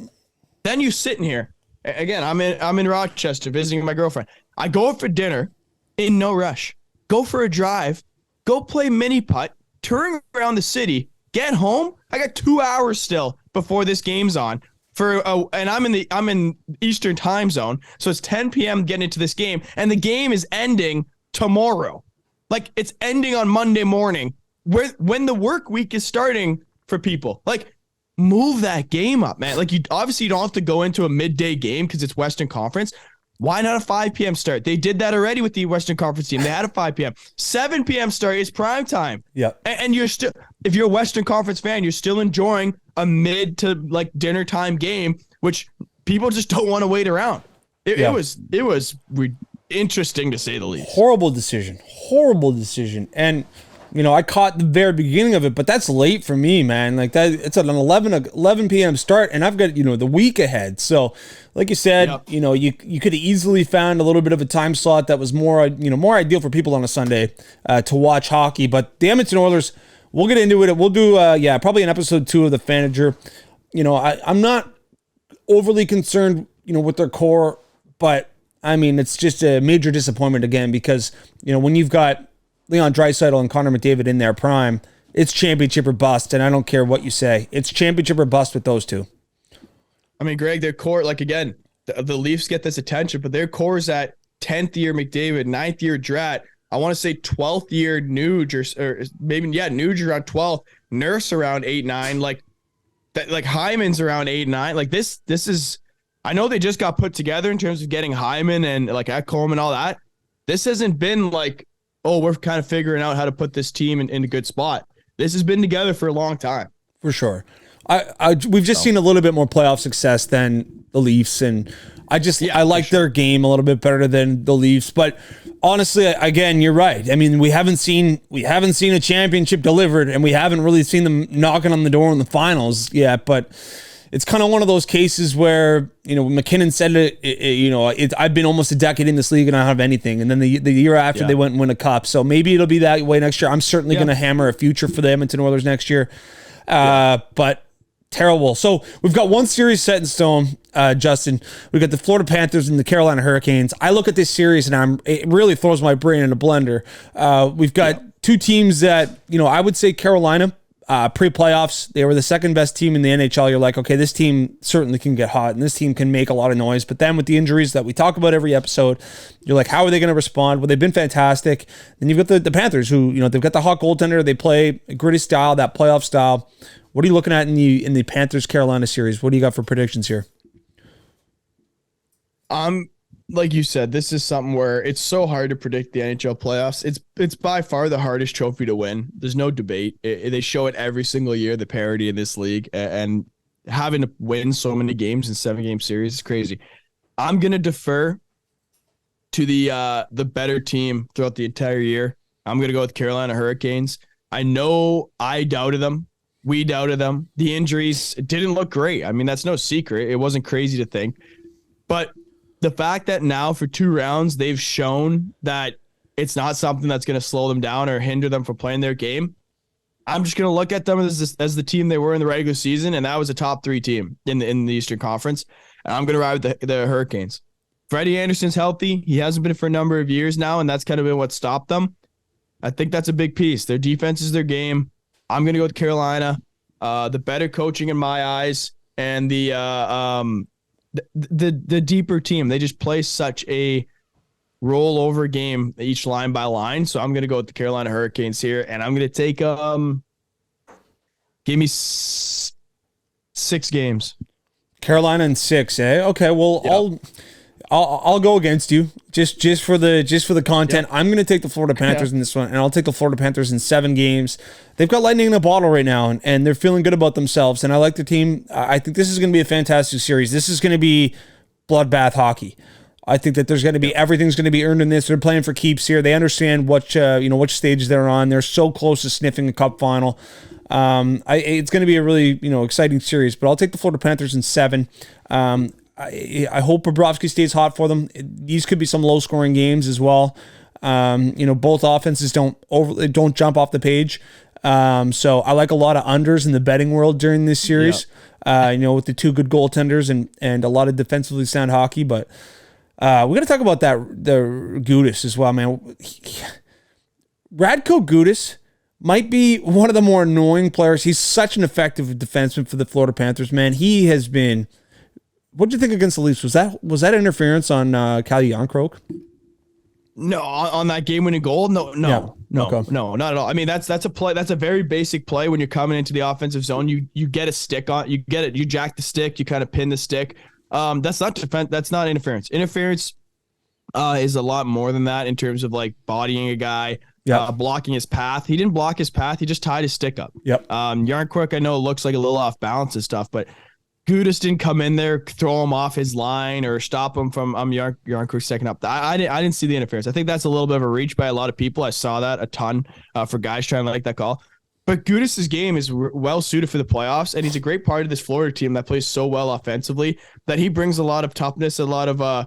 Then you sitting here. Again, I'm in Rochester visiting my girlfriend. I go out for dinner in no rush. Go for a drive. Go play mini putt. Turn around the city. Get home. I got 2 hours still before this game's on. And I'm in Eastern time zone, so it's 10 p.m. getting into this game, and the game is ending tomorrow. Like, it's ending on Monday morning, when the work week is starting for people. Like, move that game up, man. Like, you don't have to go into a midday game because it's Western Conference. Why not a 5 p.m. start? They did that already with the Western Conference team. They had a 5 p.m. 7 p.m. start is prime time. Yeah. And you're still, if you're a Western Conference fan, you're still enjoying a mid to like dinner time game, which people just don't want to wait around. It was interesting to say the least. Horrible decision. And I caught the very beginning of it, but that's late for me, man. Like that, it's at an 11 p.m. start, and I've got the week ahead. So, like you said, you could have easily found a little bit of a time slot that was more ideal for people on a Sunday to watch hockey. But the Edmonton Oilers, we'll get into it. We'll do probably an episode 2 of the Fanager. I'm not overly concerned with their core, but I mean it's just a major disappointment again because when you've got Leon Draisaitl and Connor McDavid in their prime, it's championship or bust, and I don't care what you say. It's championship or bust with those two. I mean, Greg, their core, like, again, the Leafs get this attention, but their core is at 10th year McDavid, 9th year Drat. I want to say 12th year Nuge, or maybe, Nuge around 12th, Nurse around 8-9, like Hyman's around 8-9. Like, this is, I know they just got put together in terms of getting Hyman and, like, Ekholm and all that. This hasn't been, like, oh, we're kind of figuring out how to put this team in a good spot. This has been together for a long time. For sure. We've just seen a little bit more playoff success than the Leafs, and I like their game a little bit better than the Leafs. But honestly, again, you're right. I mean, we haven't seen a championship delivered, and we haven't really seen them knocking on the door in the finals yet. But it's kind of one of those cases where, McKinnon said it, I've been almost a decade in this league and I don't have anything. And then the year after they went and win a cup. So maybe it'll be that way next year. I'm certainly going to hammer a future for the Edmonton Oilers next year. But terrible. So we've got one series set in stone, Justin. We've got the Florida Panthers and the Carolina Hurricanes. I look at this series and it really throws my brain in a blender. We've got two teams that, I would say Carolina, pre-playoffs, they were the second best team in the NHL. You're like, okay, this team certainly can get hot and this team can make a lot of noise. But then with the injuries that we talk about every episode, you're like, how are they going to respond? Well, they've been fantastic. Then you've got the Panthers who, they've got the hot goaltender. They play a gritty style, that playoff style. What are you looking at in the Panthers-Carolina series? What do you got for predictions here? Like you said, this is something where it's so hard to predict the NHL playoffs. It's by far the hardest trophy to win. There's no debate. They show it every single year, the parity in this league. And having to win so many games in 7-game series is crazy. I'm gonna defer to the better team throughout the entire year. I'm gonna go with Carolina Hurricanes. I know I doubted them. We doubted them. The injuries didn't look great. I mean, that's no secret. It wasn't crazy to think. But the fact that now for 2 rounds, they've shown that it's not something that's going to slow them down or hinder them from playing their game. I'm just going to look at them as the team they were in the regular season, and that was a top 3 team in the Eastern Conference. And I'm going to ride with the Hurricanes. Freddie Anderson's healthy. He hasn't been for a number of years now, and that's kind of been what stopped them. I think that's a big piece. Their defense is their game. I'm going to go with Carolina. The better coaching in my eyes, and the deeper team. They just play such a rollover game each line by line. So I'm going to go with the Carolina Hurricanes here, and I'm going to take give me 6 games. Carolina in 6, eh? Okay, well, Yeah. I'll go against you just for the content. Yeah. I'm going to take the Florida Panthers in this one, and I'll take the Florida Panthers in 7 games. They've got lightning in a bottle right now, and they're feeling good about themselves. And I like the team. I think this is going to be a fantastic series. This is going to be bloodbath hockey. I think that there's going to be everything's going to be earned in this. They're playing for keeps here. They understand which stage they're on. They're so close to sniffing a cup final. It's going to be a really exciting series. But I'll take the Florida Panthers in 7. I hope Bobrovsky stays hot for them. These could be some low-scoring games as well. Both offenses don't jump off the page. So I like a lot of unders in the betting world during this series. With the 2 good goaltenders and a lot of defensively sound hockey. But we're gonna talk about the Gudas as well, man. Radko Gudas might be one of the more annoying players. He's such an effective defenseman for the Florida Panthers, man. He has been. What did you think against the Leafs? Was that interference on Cal Yarncroke? No, on that game-winning goal? No, not at all. I mean, that's a play. That's a very basic play when you're coming into the offensive zone. You get a stick on. You get it. You jack the stick. You kind of pin the stick. That's not defense. That's not interference. Interference is a lot more than that in terms of like bodying a guy, blocking his path. He didn't block his path. He just tied his stick up. Yep. Yarncroke, I know, looks like a little off balance and stuff, but Gudas didn't come in there, throw him off his line, or stop him from Yarncroke second up. I didn't see the interference. I think that's a little bit of a reach by a lot of people. I saw that a ton for guys trying to like that call. But Gudas' game is well suited for the playoffs, and he's a great part of this Florida team that plays so well offensively that he brings a lot of toughness, a lot of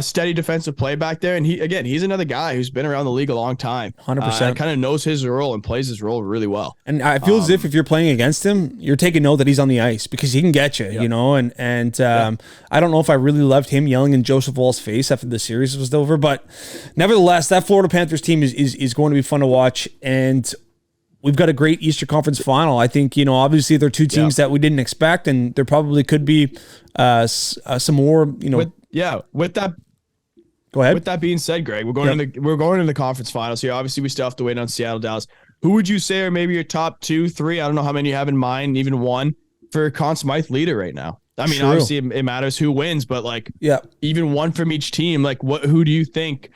steady defensive play back there. And he's another guy who's been around the league a long time. 100%. Kind of knows his role and plays his role really well. And I feel as if you're playing against him, you're taking note that he's on the ice because he can get you, I don't know if I really loved him yelling in Joseph Wall's face after the series was over, but nevertheless, that Florida Panthers team is going to be fun to watch. And we've got a great Eastern Conference final. I think, obviously they're 2 teams that we didn't expect, and there probably could be some more, With that, go ahead. With that being said, Greg, we're going to the conference finals here. Obviously, we still have to wait on Seattle, Dallas. Who would you say are maybe your top 2, 3? I don't know how many you have in mind, even 1 for Conn Smythe leader right now. I mean, obviously it matters who wins, but even 1 from each team. Like, who do you think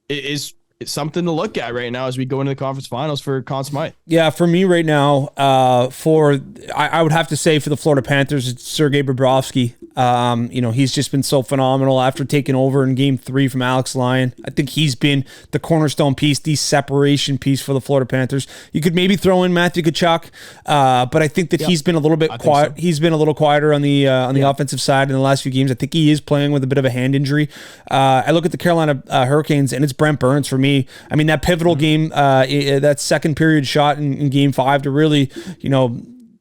is something to look at right now as we go into the conference finals for Conn Smythe? Yeah, for me right now, I would have to say for the Florida Panthers, it's Sergei Bobrovsky. He's just been so phenomenal after taking over in Game 3 from Alex Lyon. I think he's been the cornerstone piece, the separation piece for the Florida Panthers. You could maybe throw in Matthew Tkachuk, but I think that he's been a little bit quiet. So. He's been a little quieter on the offensive side in the last few games. I think he is playing with a bit of a hand injury. I look at the Carolina Hurricanes, and it's Brent Burns for me. I mean, that pivotal game, that second period shot in Game 5 to really,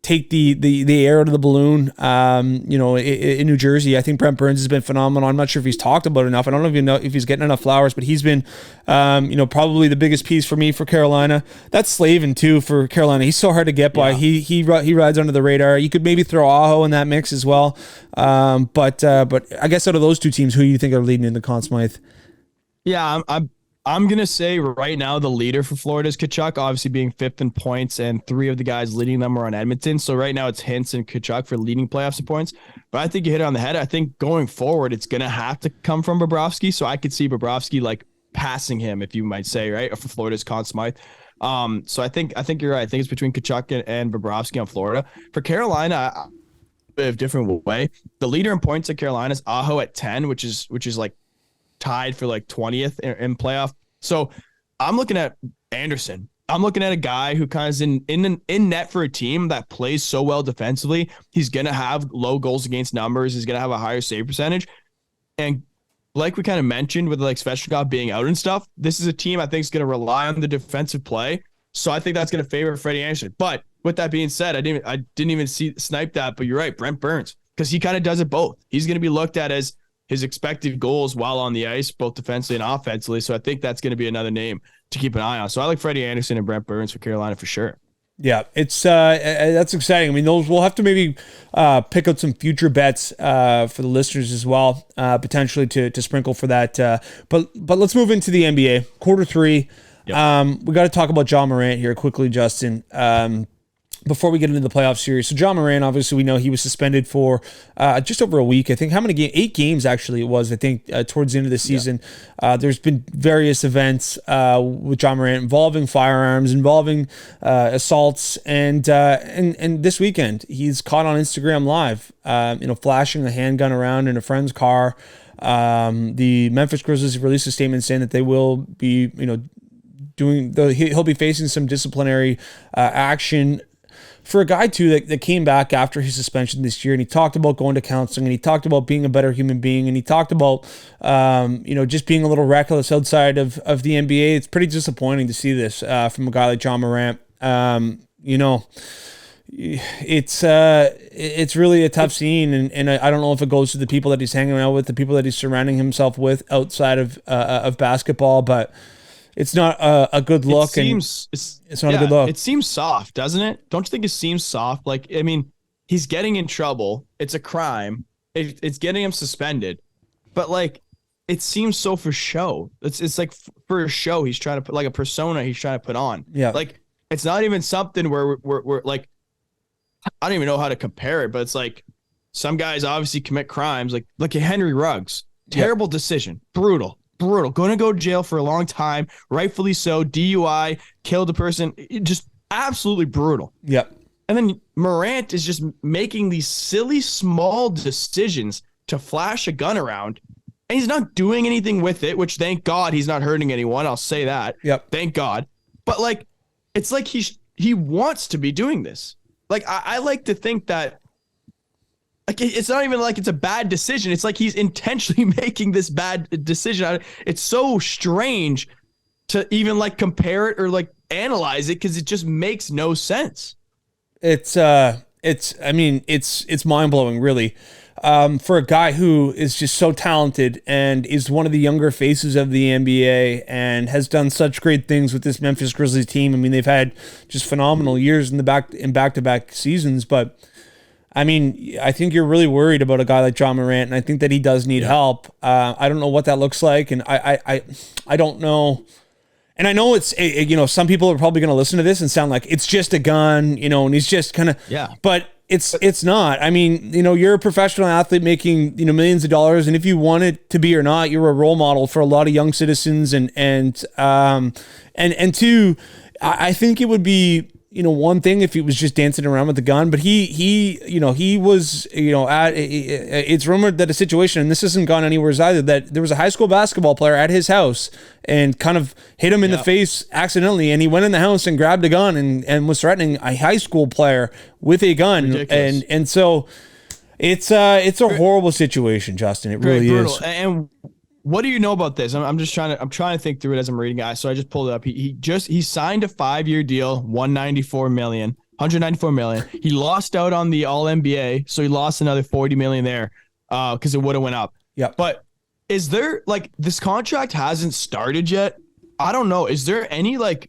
take the air out of the balloon, in New Jersey. I think Brent Burns has been phenomenal. I'm not sure if he's talked about it enough. I don't even know if he's getting enough flowers, but he's been, probably the biggest piece for me for Carolina. That's Slavin too for Carolina. He's so hard to get by. He rides under the radar. You could maybe throw Aho in that mix as well. But I guess out of those 2 teams, who do you think are leading in the Conn Smythe? Yeah, I'm going to say right now the leader for Florida is Tkachuk, obviously being 5th in points, and 3 of the guys leading them are on Edmonton. So right now it's Hintz and Tkachuk for leading playoffs in points. But I think you hit it on the head. I think going forward, it's going to have to come from Bobrovsky. So I could see Bobrovsky like passing him, if you might say, right, for Florida's Conn Smythe. So I think you're right. I think it's between Kachuk and Bobrovsky on Florida. For Carolina, a bit of different way. The leader in points at Carolina is Aho at 10, which is like tied for like 20th in playoff. So I'm looking at Anderson. I'm looking at a guy who kind of is in net for a team that plays so well defensively. He's going to have low goals against numbers. He's going to have a higher save percentage. And like we kind of mentioned with like Svechnikov being out and stuff, this is a team I think is going to rely on the defensive play. So I think that's going to favor Freddie Anderson. But with that being said, I didn't even snipe that, but you're right, Brent Burns, because he kind of does it both. He's going to be looked at as his expected goals while on the ice, both defensively and offensively. So I think that's going to be another name to keep an eye on. So I like Freddie Anderson and Brent Burns for Carolina for sure. Yeah, it's that's exciting. I mean, those we'll have to maybe pick out some future bets for the listeners as well, potentially to sprinkle for that. But let's move into the NBA quarter three. Yep. We got to talk about Ja Morant here quickly, Justin. Before we get into the playoff series. So Ja Morant, obviously we know he was suspended for just over a week. I think how many games? 8 games actually it was, I think, towards the end of the season. Yeah. There's been various events with Ja Morant involving firearms, involving assaults, and this weekend he's caught on Instagram Live, flashing a handgun around in a friend's car. The Memphis Grizzlies released a statement saying that they will be, he'll be facing some disciplinary action for a guy, too, that came back after his suspension this year, and he talked about going to counseling, and he talked about being a better human being, and he talked about, just being a little reckless outside of the NBA. It's pretty disappointing to see this from a guy like Ja Morant. It's really a tough scene, and I don't know if it goes to the people that he's hanging out with, the people that he's surrounding himself with outside of basketball, but it's not a good look. It's not a good look. It seems soft, doesn't it? Don't you think it seems soft? Like, I mean, he's getting in trouble. It's a crime. It's getting him suspended. But like, it seems so for show. It's like for a show he's trying to put, like a persona he's trying to put on. Yeah. Like, it's not even something where we're like, I don't even know how to compare it, but it's like some guys obviously commit crimes. Like, look at Henry Ruggs. Terrible decision. Brutal. Going to go to jail for a long time, rightfully so. DUI, killed a person, just absolutely brutal. Yep. And then Morant is just making these silly small decisions to flash a gun around, and he's not doing anything with it, which thank God he's not hurting anyone. I'll say that. Yep. Thank God. But like, it's like he wants to be doing this. Like, I like to think that, like, it's not even like it's a bad decision. It's like he's intentionally making this bad decision. It's so strange to even like compare it or like analyze it, because it just makes no sense. It's mind blowing, really, for a guy who is just so talented and is one of the younger faces of the NBA and has done such great things with this Memphis Grizzlies team. I mean, they've had just phenomenal years in back-to-back seasons, but I mean, I think you're really worried about a guy like Ja Morant, and I think that he does need help. I don't know what that looks like, and I don't know. And I know it's, some people are probably going to listen to this and sound like it's just a gun, and he's just kind of, but it's not. I mean, you're a professional athlete making, millions of dollars, and if you want it to be or not, you're a role model for a lot of young citizens, and two, I think it would be, one thing if he was just dancing around with the gun, but he was, it's rumored that a situation, and this hasn't gone anywhere either, that there was a high school basketball player at his house and kind of hit him in the face accidentally. And he went in the house and grabbed a gun and was threatening a high school player with a gun. Ridiculous. And so it's a horrible situation, Justin. It really is. And what do you know about this? I'm trying to think through it as I'm reading it. So I just pulled it up. He signed a 5-year deal, 194 million. He lost out on the All NBA, so he lost another 40 million there because it would have went up. Yeah. But is there, like, this contract hasn't started yet? I don't know. Is there any like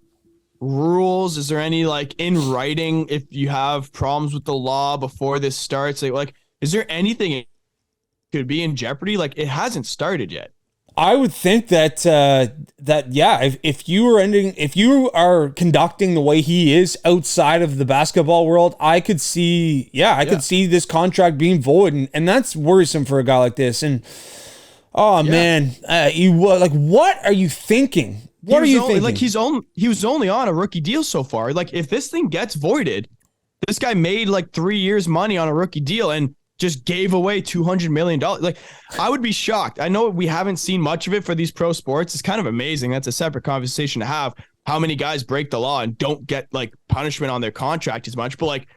rules? Is there any like in writing if you have problems with the law before this starts? Like is there anything that could be in jeopardy? Like, it hasn't started yet. I would think that if you are conducting the way he is outside of the basketball world, I could see this contract being void, and that's worrisome for a guy like this. And man, what are you thinking? What are you thinking? Like he was only on a rookie deal so far. Like if this thing gets voided, this guy made like 3 years money on a rookie deal and just gave away $200 million. Like I would be shocked. I know we haven't seen much of it for these pro sports. It's kind of amazing. That's a separate conversation to have. How many guys break the law and don't get like punishment on their contract as much. But like,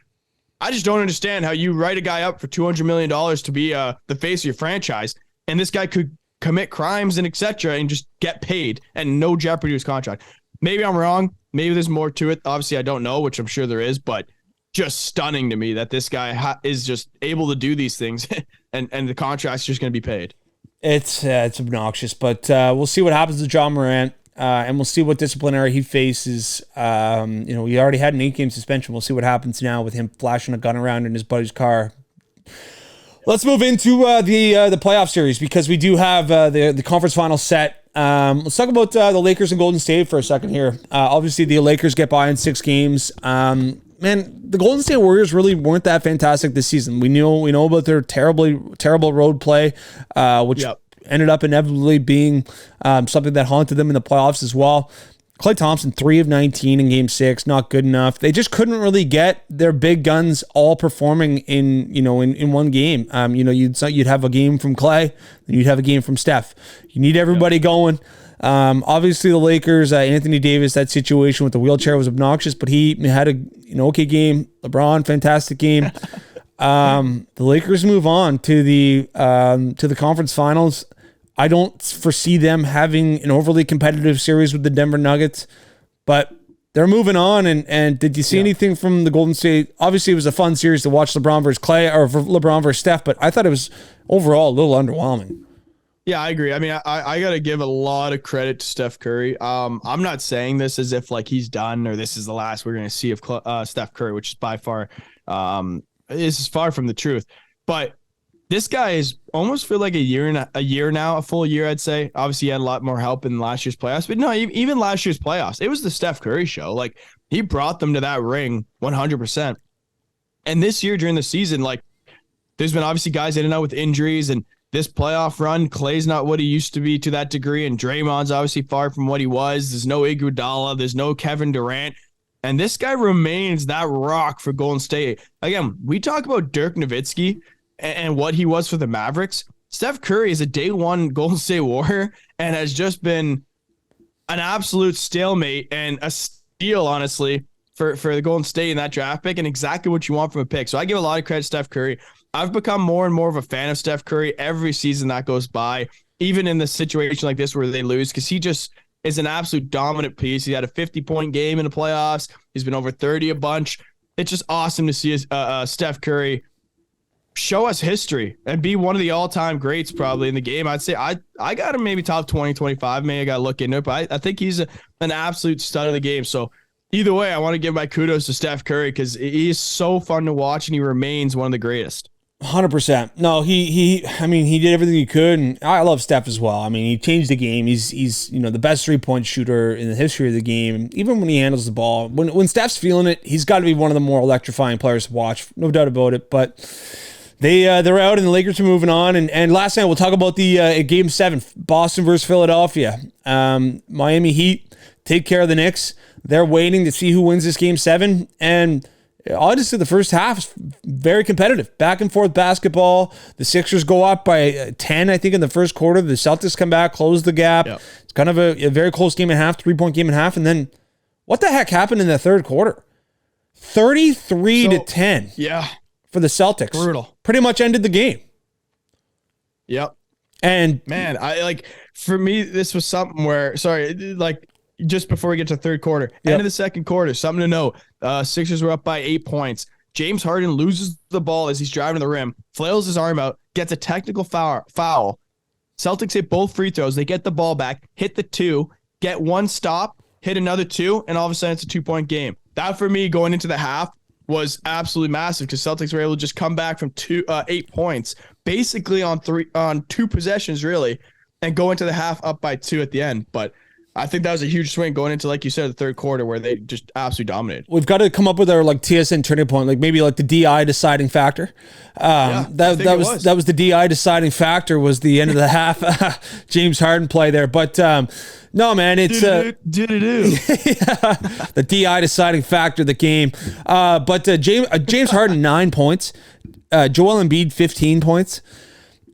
I just don't understand how you write a guy up for $200 million to be the face of your franchise. And this guy could commit crimes and etc. and just get paid and no jeopardy to his contract. Maybe I'm wrong. Maybe there's more to it. Obviously, I don't know, which I'm sure there is, but just stunning to me that this guy is just able to do these things and the contract's just going to be paid. It's obnoxious, but we'll see what happens to John Morant. And we'll see what disciplinary he faces. He already had an 8-game suspension. We'll see what happens now with him flashing a gun around in his buddy's car. Let's move into the playoff series because we do have the conference final set. Let's talk about the Lakers and Golden State for a second here. Obviously, the Lakers get by in 6 games. Man, the Golden State Warriors really weren't that fantastic this season. We know about their terrible road play, which ended up inevitably being something that haunted them in the playoffs as well. Klay Thompson, 3 of 19 in Game 6, not good enough. They just couldn't really get their big guns all performing in one game. You'd have a game from Klay, and you'd have a game from Steph. You need everybody going. Obviously, the Lakers, Anthony Davis, that situation with the wheelchair was obnoxious, but he had an okay game. LeBron, fantastic game. The Lakers move on to the conference finals. I don't foresee them having an overly competitive series with the Denver Nuggets, but they're moving on. And did you see anything from the Golden State? Obviously, it was a fun series to watch LeBron versus Klay or LeBron versus Steph, but I thought it was overall a little underwhelming. Yeah, I agree. I mean, I got to give a lot of credit to Steph Curry. I'm not saying this as if like he's done or this is the last we're going to see of Steph Curry, which is by far this is far from the truth. But this guy is almost feel like a year now, a full year, I'd say. Obviously, he had a lot more help in last year's playoffs, but no, even last year's playoffs, it was the Steph Curry show. Like he brought them to that ring 100%. And this year during the season, like there's been obviously guys in and out with injuries, and this playoff run, Klay's not what he used to be to that degree, and Draymond's obviously far from what he was. There's no Iguodala, there's no Kevin Durant. And this guy remains that rock for Golden State. Again, we talk about Dirk Nowitzki and what he was for the Mavericks. Steph Curry is a day one Golden State Warrior and has just been an absolute stalemate and a steal, honestly, for the Golden State in that draft pick and exactly what you want from a pick. So I give a lot of credit to Steph Curry. I've become more and more of a fan of Steph Curry every season that goes by, even in the situation like this where they lose, because he just is an absolute dominant piece. He had a 50-point game in the playoffs. He's been over 30 a bunch. It's just awesome to see Steph Curry show us history and be one of the all-time greats probably in the game. I'd say I got him maybe top 20, 25. Maybe I got to look into it, but I think he's an absolute stud of the game. So either way, I want to give my kudos to Steph Curry because he is so fun to watch and he remains one of the greatest. 100%. No, he did everything he could, and I love Steph as well. I mean, he changed the game. He's the best 3-point shooter in the history of the game. Even when he handles the ball, when Steph's feeling it, he's got to be one of the more electrifying players to watch, no doubt about it. But they're out, and the Lakers are moving on. And last night we'll talk about the Game 7, Boston versus Philadelphia. Miami Heat take care of the Knicks. They're waiting to see who wins this Game 7, and honestly, the first half is very competitive. Back and forth basketball. The Sixers go up by 10, I think, in the first quarter. The Celtics come back, close the gap. Yep. It's kind of a very close game and a half, 3-point game and a half. And then what the heck happened in the third quarter? 33-10. Yeah. For the Celtics. Brutal. Pretty much ended the game. Yep. And man, for me, this was something where, just before we get to the third quarter, end of the second quarter, something to know. Sixers were up by 8 points. James Harden loses the ball as he's driving to the rim, flails his arm out, gets a technical foul. Celtics hit both free throws. They get the ball back, hit the 2, get one stop, hit another 2, and all of a sudden it's a 2-point game. That for me going into the half was absolutely massive because Celtics were able to just come back from 8 points, basically on 2 possessions really, and go into the half up by 2 at the end. But I think that was a huge swing going into, like you said, the third quarter where they just absolutely dominated. We've got to come up with our like TSN turning point, like maybe like the DI deciding factor. That was the DI deciding factor was the end of the half. James Harden play there, but no, man, it's the DI deciding factor of the game. But James Harden 9 points, Joel Embiid 15 points.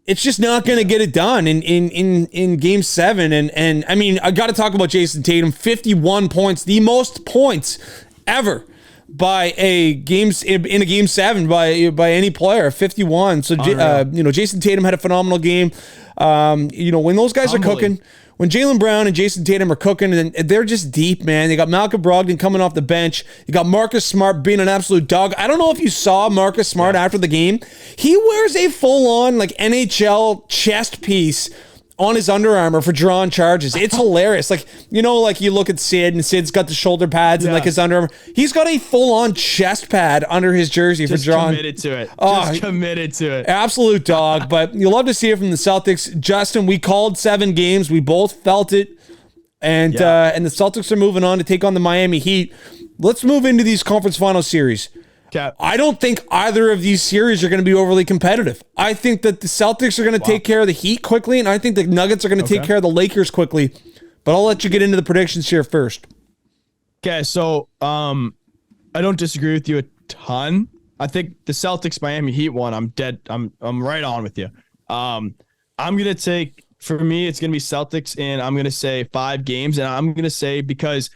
It's just not going to get it done in game 7. And I mean, I got to talk about Jason Tatum, 51 points, the most points ever by a game 7 by any player, 51. So, Jason Tatum had a phenomenal game. When those guys are cooking, when Jaylen Brown and Jason Tatum are cooking, and they're just deep, man. They got Malcolm Brogdon coming off the bench. You got Marcus Smart being an absolute dog. I don't know if you saw Marcus Smart after the game. He wears a full-on like NHL chest piece on his Under Armour for drawing charges. It's hilarious. Like you look at Sid, and Sid's got the shoulder pads and like his Under Armour. He's got a full-on chest pad under his jersey for drawing. Committed to it. Just committed to it. Absolute dog. But you love to see it from the Celtics. Justin, we called 7 games. We both felt it. And the Celtics are moving on to take on the Miami Heat. Let's move into these conference final series. Okay. I don't think either of these series are going to be overly competitive. I think that the Celtics are going to take care of the Heat quickly, and I think the Nuggets are going to take care of the Lakers quickly. But I'll let you get into the predictions here first. Okay, so I don't disagree with you a ton. I think the Celtics Miami Heat one, I'm right on with you. I'm gonna take, for me, it's gonna be Celtics, and I'm gonna say 5 games, and I'm gonna say because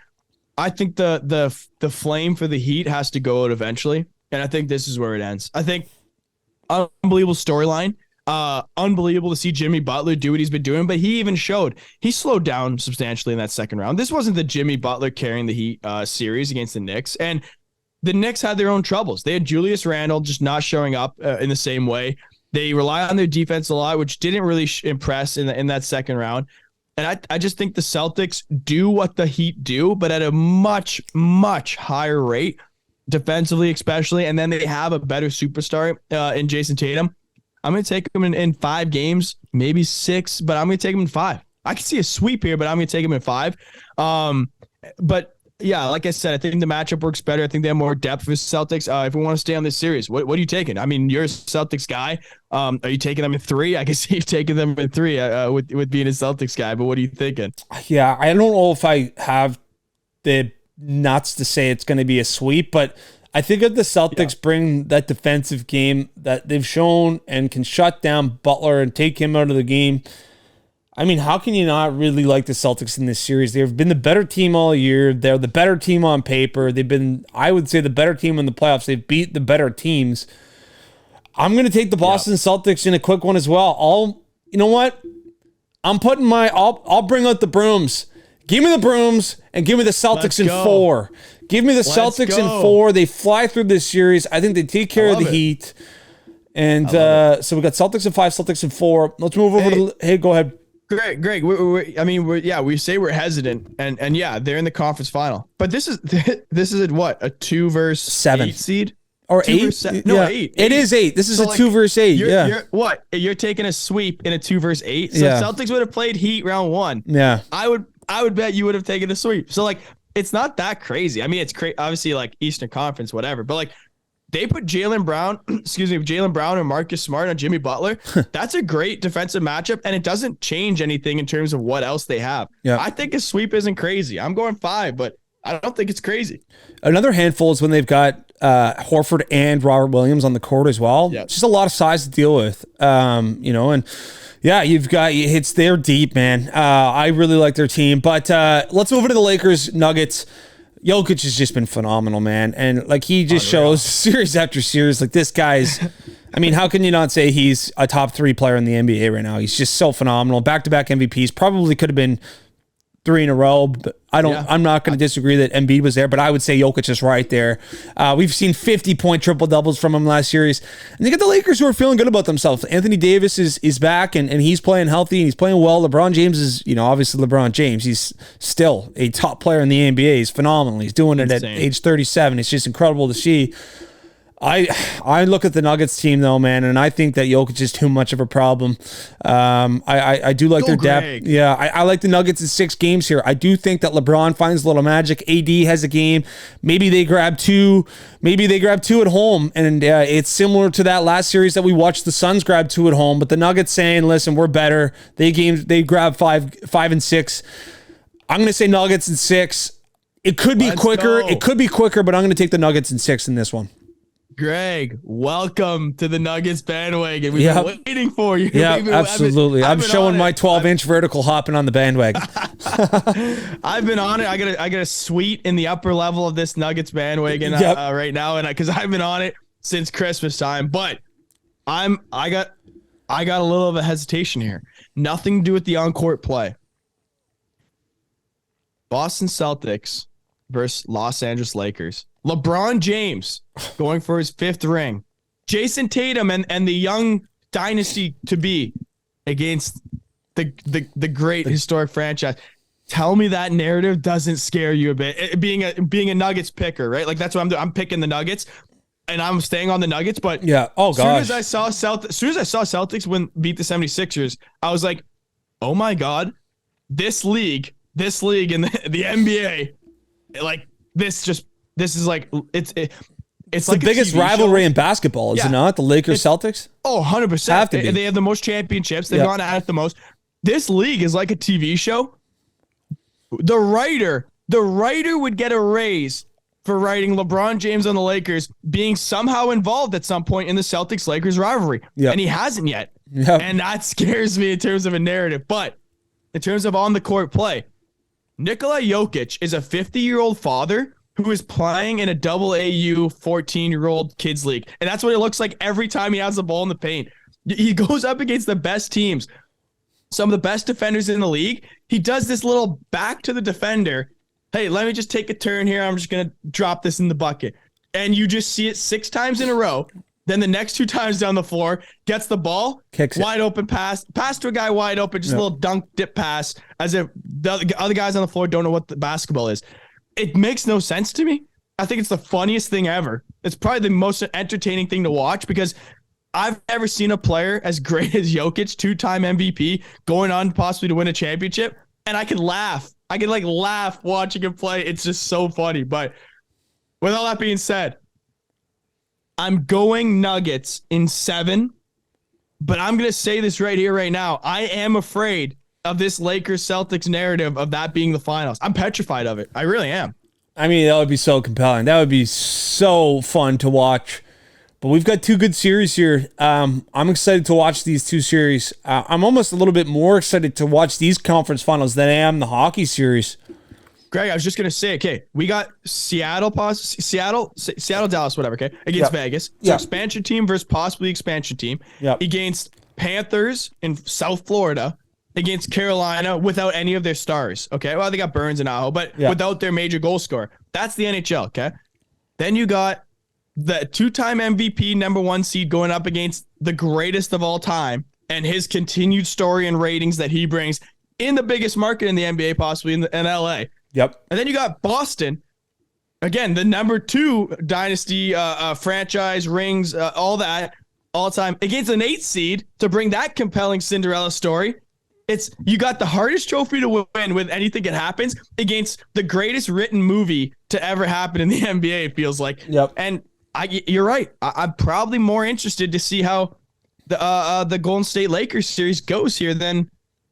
I think the flame for the Heat has to go out eventually, and I think this is where it ends. I think unbelievable storyline, unbelievable to see Jimmy Butler do what he's been doing, but he even showed he slowed down substantially in that second round. This wasn't the Jimmy Butler carrying the Heat series against the Knicks, and the Knicks had their own troubles. They had Julius Randle just not showing up in the same way. They rely on their defense a lot, which didn't really impress in that second round. And I just think the Celtics do what the Heat do, but at a much, much higher rate, defensively especially. And then they have a better superstar in Jason Tatum. I'm going to take them in 5 games, maybe 6, but I'm going to take them in 5. I can see a sweep here, but I'm going to take them in 5. But yeah, like I said, I think the matchup works better. I think they have more depth for Celtics. If we want to stay on this series, what are you taking? I mean, you're a Celtics guy. Are you taking them in 3? I can see you taking them in 3 with being a Celtics guy, but what are you thinking? Yeah, I don't know if I have the nuts to say it's going to be a sweep, but I think if the Celtics bring that defensive game that they've shown and can shut down Butler and take him out of the game, I mean, how can you not really like the Celtics in this series? They've been the better team all year. They're the better team on paper. They've been, I would say, the better team in the playoffs. They've beat the better teams. I'm going to take the Boston Celtics in a quick one as well. You know what? I'll bring out the brooms. Give me the brooms and give me the Celtics in 4. Give me the Celtics in 4. They fly through this series. I think they take care of the Heat. And so we got Celtics in 5, Celtics in 4. Let's move over to, hey, go ahead. Greg, we say we're hesitant, and yeah, they're in the conference final. But this is what, a 2 versus 7 8 seed or 8? No, 8. It is 8. This is a 2 versus 8. You're taking a sweep in a 2 versus 8. So Celtics would have played Heat round 1. Yeah, I would bet you would have taken a sweep. So like, it's not that crazy. I mean, it's obviously like Eastern Conference, whatever. But like, they put Jaylen Brown and Marcus Smart on Jimmy Butler. That's a great defensive matchup, and it doesn't change anything in terms of what else they have. Yeah. I think a sweep isn't crazy. I'm going 5, but I don't think it's crazy. Another handful is when they've got Horford and Robert Williams on the court as well. Yep. It's just a lot of size to deal with, and yeah, it's there deep, man. I really like their team, but let's move into the Lakers Nuggets. Jokic has just been phenomenal, man. And like, he just shows series after series, like, this guy's, I mean, how can you not say he's a top 3 player in the NBA right now? He's just so phenomenal. Back-to-back MVPs, probably could have been 3 in a row, but I'm not going to disagree that Embiid was there, but I would say Jokic is right there. We've seen 50-point triple-doubles from him last series. And you get the Lakers who are feeling good about themselves. Anthony Davis is back, and he's playing healthy, and he's playing well. LeBron James is, obviously LeBron James. He's still a top player in the NBA. He's phenomenal. He's doing it at age 37. It's just incredible to see. I look at the Nuggets team though, man, and I think that Jokic is too much of a problem. I do like their depth. Yeah, I like the Nuggets in 6 games here. I do think that LeBron finds a little magic. AD has a game. Maybe they grab 2. Maybe they grab 2 at home, and it's similar to that last series that we watched the Suns grab 2 at home. But the Nuggets saying, "Listen, we're better." They grab 5 and 6. I'm going to say Nuggets in 6. It could be quicker. It could be quicker, but I'm going to take the Nuggets in 6 in this one. Greg, welcome to the Nuggets bandwagon. We've been waiting for you. Yeah, absolutely. I'm showing my 12-inch vertical hopping on the bandwagon. I've been on it. I got a suite in the upper level of this Nuggets bandwagon right now, and because I've been on it since Christmas time. But I got a little of a hesitation here. Nothing to do with the on-court play. Boston Celtics versus Los Angeles Lakers. LeBron James going for his 5th ring. Jason Tatum and the young dynasty to be against the great historic franchise. Tell me that narrative doesn't scare you a bit. Being a Nuggets picker, right? Like that's what I'm doing. I'm picking the Nuggets, and I'm staying on the Nuggets. But yeah, as soon as I saw Celtics beat the 76ers, I was like, oh my God, this league in the NBA, like this is like it's like the biggest rivalry in basketball, is it not? The Lakers-Celtics? Oh, 100%. Have to be. They have the most championships. They've gone at it the most. This league is like a TV show. The writer would get a raise for writing LeBron James on the Lakers being somehow involved at some point in the Celtics-Lakers rivalry. And he hasn't yet. And that scares me in terms of a narrative. But in terms of on-the-court play, Nikola Jokic is a 50-year-old father who is playing in a AAU 14-year-old kids league. And that's what it looks like every time he has the ball in the paint. He goes up against the best teams, some of the best defenders in the league. He does this little back to the defender. Hey, let me just take a turn here. I'm just going to drop this in the bucket. And you just see it 6 times in a row. Then the next 2 times down the floor, gets the ball, kicks wide open pass to a guy wide open, just a little dunk dip pass, as if the other guys on the floor don't know what the basketball is. It makes no sense to me. I think it's the funniest thing ever. It's probably the most entertaining thing to watch because I've never seen a player as great as Jokic, 2-time MVP, going on possibly to win a championship, and I can laugh. I can laugh watching him play. It's just so funny. But with all that being said, I'm going Nuggets in 7, but I'm going to say this right here, right now. I am afraid of this Lakers-Celtics narrative of that being the finals. I'm petrified of it. I really am. I mean, that would be so compelling. That would be so fun to watch. But we've got 2 good series here. I'm excited to watch these 2 series. I'm almost a little bit more excited to watch these conference finals than I am the hockey series. Greg, I was just going to say, okay, we got Seattle, Dallas, whatever, okay, against Vegas. So expansion team versus possibly expansion team. Against Panthers in South Florida, against Carolina without any of their stars, okay? Well, they got Burns and Aho, but without their major goal scorer. That's the NHL, okay? Then you got the 2-time MVP #1 seed going up against the greatest of all time and his continued story and ratings that he brings in the biggest market in the NBA, possibly in LA. And then you got Boston, again, the #2 dynasty franchise, rings, all that, all time, against an 8th seed to bring that compelling Cinderella story. You got the hardest trophy to win with anything that happens against the greatest written movie to ever happen in the NBA, it feels like. And you're right. I'm probably more interested to see how the Golden State Lakers series goes here than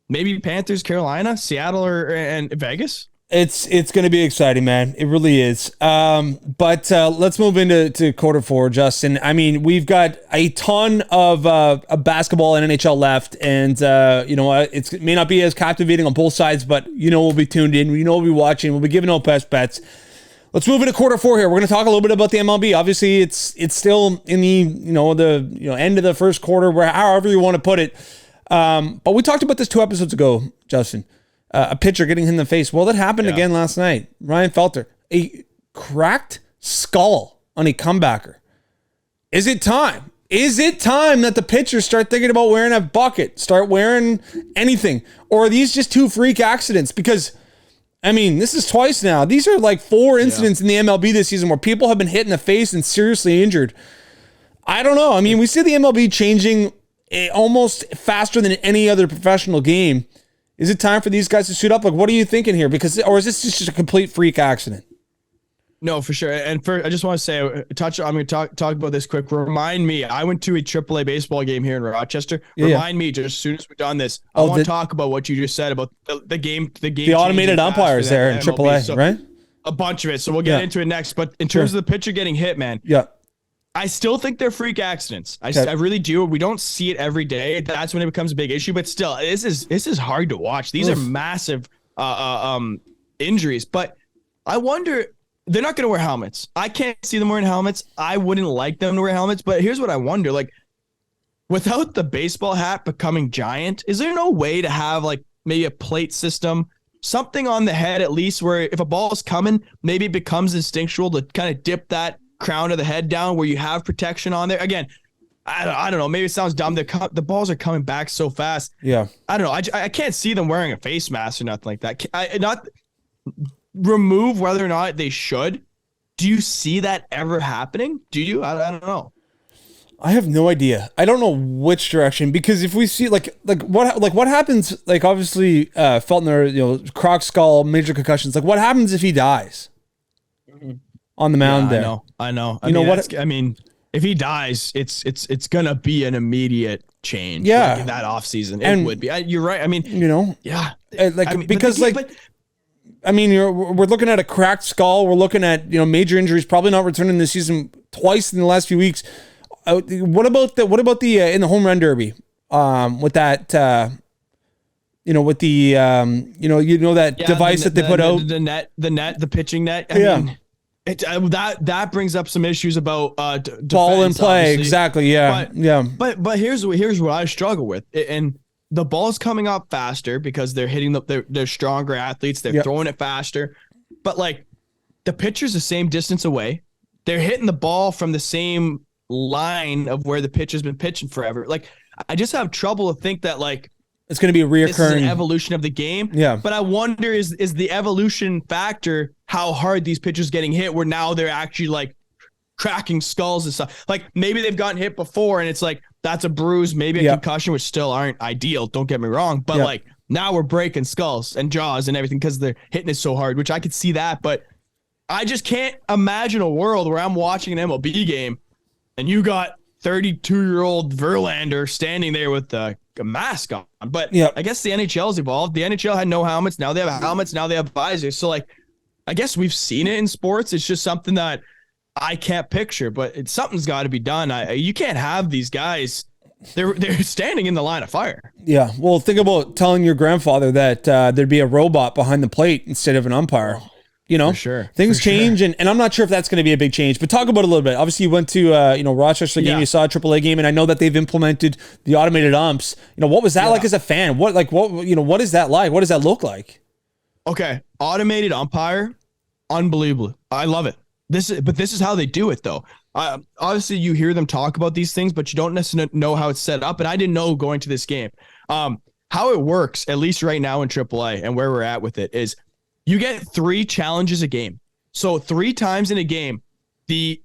maybe Panthers, Carolina, Seattle, and Vegas. It's going to be exciting, man. It really is. But let's move into quarter 4, Justin. I mean, we've got a ton of basketball and NHL left, and it may not be as captivating on both sides, but we'll be tuned in. We'll be watching. We'll be giving out best bets. Let's move into quarter 4 here. We're going to talk a little bit about the MLB. Obviously, it's still in the end of the first quarter, however you want to put it. But we talked about this 2 episodes ago, Justin. A pitcher getting hit in the face. Well, that happened again last night. Ryan Felter, a cracked skull on a comebacker. Is it time? Is it time that the pitchers start thinking about wearing a bucket, start wearing anything? Or are these just 2 freak accidents? Because, I mean, this is twice now. These are like 4 incidents in the MLB this season where people have been hit in the face and seriously injured. I don't know. I mean, we see the MLB changing almost faster than any other professional game. Is it time for these guys to suit up? Like, what are you thinking here? Or is this just a complete freak accident? No, for sure. And I just want to say, I'm going to talk about this quick. Remind me, I went to a AAA baseball game here in Rochester. Remind me, just as soon as we're done this, I want to talk about what you just said about the game. The automated umpires there in AAA, so, right? A bunch of it. So we'll get into it next. But in terms of the pitcher getting hit, man. Yeah. I still think they're freak accidents. I really do. We don't see it every day. That's when it becomes a big issue. But still, this is hard to watch. These are massive injuries. But I wonder, they're not going to wear helmets. I can't see them wearing helmets. I wouldn't like them to wear helmets. But here's what I wonder: like, without the baseball hat becoming giant, is there no way to have like maybe a plate system, something on the head at least, where if a ball is coming, maybe it becomes instinctual to kind of dip that crown of the head down where you have protection on there. Again, I don't know. Maybe it sounds dumb. The balls are coming back so fast. Yeah. I don't know. I can't see them wearing a face mask or nothing like that. Not remove whether or not they should. Do you see that ever happening? Do you? I don't know. I have no idea. I don't know which direction, because if we see what happens, like obviously Feltner, croc skull, major concussions. Like what happens if he dies on the mound there? I know. I mean, if he dies, it's gonna be an immediate change. Yeah, like in that offseason, it would be. You're right. I mean, yeah, we're looking at a cracked skull. We're looking at major injuries, probably not returning this season, twice in the last few weeks. What about the in the home run derby? With that, with the that device that they put out, the pitching net. I mean, that brings up some issues about ball in play. Obviously. Exactly. Yeah. But here's what I struggle with, and the ball's coming up faster because they're hitting they're stronger athletes. They're throwing it faster, but like the pitcher's the same distance away. They're hitting the ball from the same line of where the pitcher's been pitching forever. Like I just have trouble to think that like it's going to be a reoccurring. This is an evolution of the game. Yeah. But I wonder is the evolution factor how hard these pitchers getting hit where now they're actually like cracking skulls and stuff. Like maybe they've gotten hit before and it's like that's a bruise, maybe a concussion, which still aren't ideal. Don't get me wrong. But like now we're breaking skulls and jaws and everything because they're hitting it so hard, which I could see that. But I just can't imagine a world where I'm watching an MLB game and you got 32-year-old Verlander standing there with a mask on. But I guess the NHL's evolved. The NHL had no helmets. Now they have helmets. Now they have visors. So, like, I guess we've seen it in sports. It's just something that I can't picture. But something's got to be done. You can't have these guys. They're standing in the line of fire. Yeah. Well, think about telling your grandfather that there'd be a robot behind the plate instead of an umpire. For sure. Things change, and I'm not sure if that's going to be a big change. But talk about it a little bit. Obviously, you went to Rochester game. You saw a AAA game, and I know that they've implemented the automated umps. What was that like as a fan? What is that like? What does that look like? Okay, automated umpire, unbelievable. I love it. This is how they do it, though. Obviously, you hear them talk about these things, but you don't necessarily know how it's set up. And I didn't know going to this game. How it works, at least right now in AAA, and where we're at with it is. You get 3 challenges a game. So 3 times in a game, they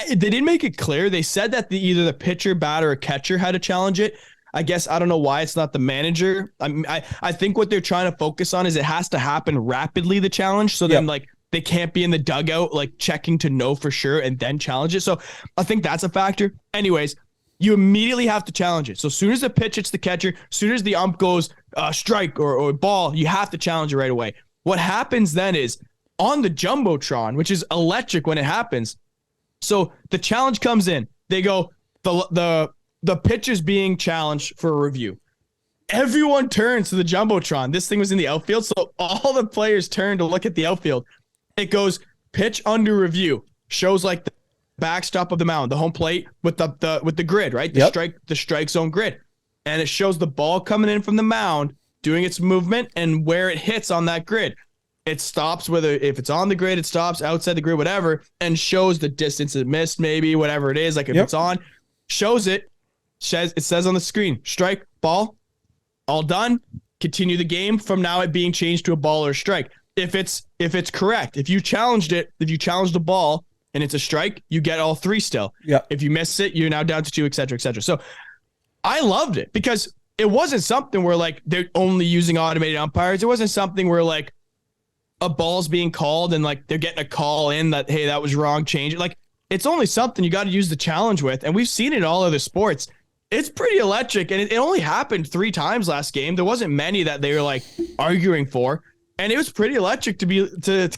didn't make it clear. They said that either the pitcher, batter, or catcher had to challenge it. I guess I don't know why it's not the manager. I think what they're trying to focus on is it has to happen rapidly, the challenge. So then like they can't be in the dugout like checking to know for sure and then challenge it. So I think that's a factor. Anyways, you immediately have to challenge it. So as soon as the pitch hits the catcher, as soon as the ump goes strike or ball, you have to challenge it right away. What happens then is on the Jumbotron, which is electric when it happens. So the challenge comes in. They go, the pitch is being challenged for a review. Everyone turns to the Jumbotron. This thing was in the outfield. So all the players turn to look at the outfield. It goes pitch under review. Shows like the backstop of the mound, the home plate with the grid, right? The strike zone grid. And it shows the ball coming in from the mound, doing its movement and where it hits on that grid. It stops, if it's on the grid, it stops outside the grid, whatever, and shows the distance it missed, maybe, whatever it is. Like if it's on, shows it, says on the screen, strike, ball, all done, continue the game from now it being changed to a ball or a strike. If it's correct, if you challenged the ball and it's a strike, you get all 3 still. Yeah. If you miss it, you're now down to 2, et cetera, et cetera. So I loved it because it wasn't something where like they're only using automated umpires. It wasn't something where like a ball's being called and like they're getting a call in that, hey, that was wrong, change it. Like it's only something you got to use the challenge with. And we've seen it in all other sports. It's pretty electric. And it only happened 3 times last game. There wasn't many that they were like arguing for. And it was pretty electric to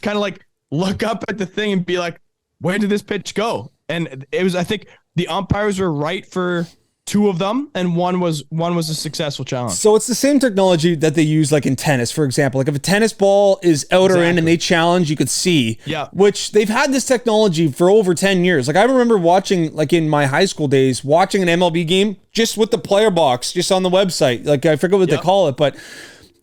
kind of like look up at the thing and be like, where did this pitch go? And it was, I think the umpires were right for 2 of them, and one was a successful challenge. So it's the same technology that they use like in tennis, for example. Like if a tennis ball is out or in and they challenge, you could see. Yeah. Which they've had this technology for over 10 years. Like I remember watching, like in my high school days, watching an MLB game just with the player box, just on the website. Like I forget what they call it, but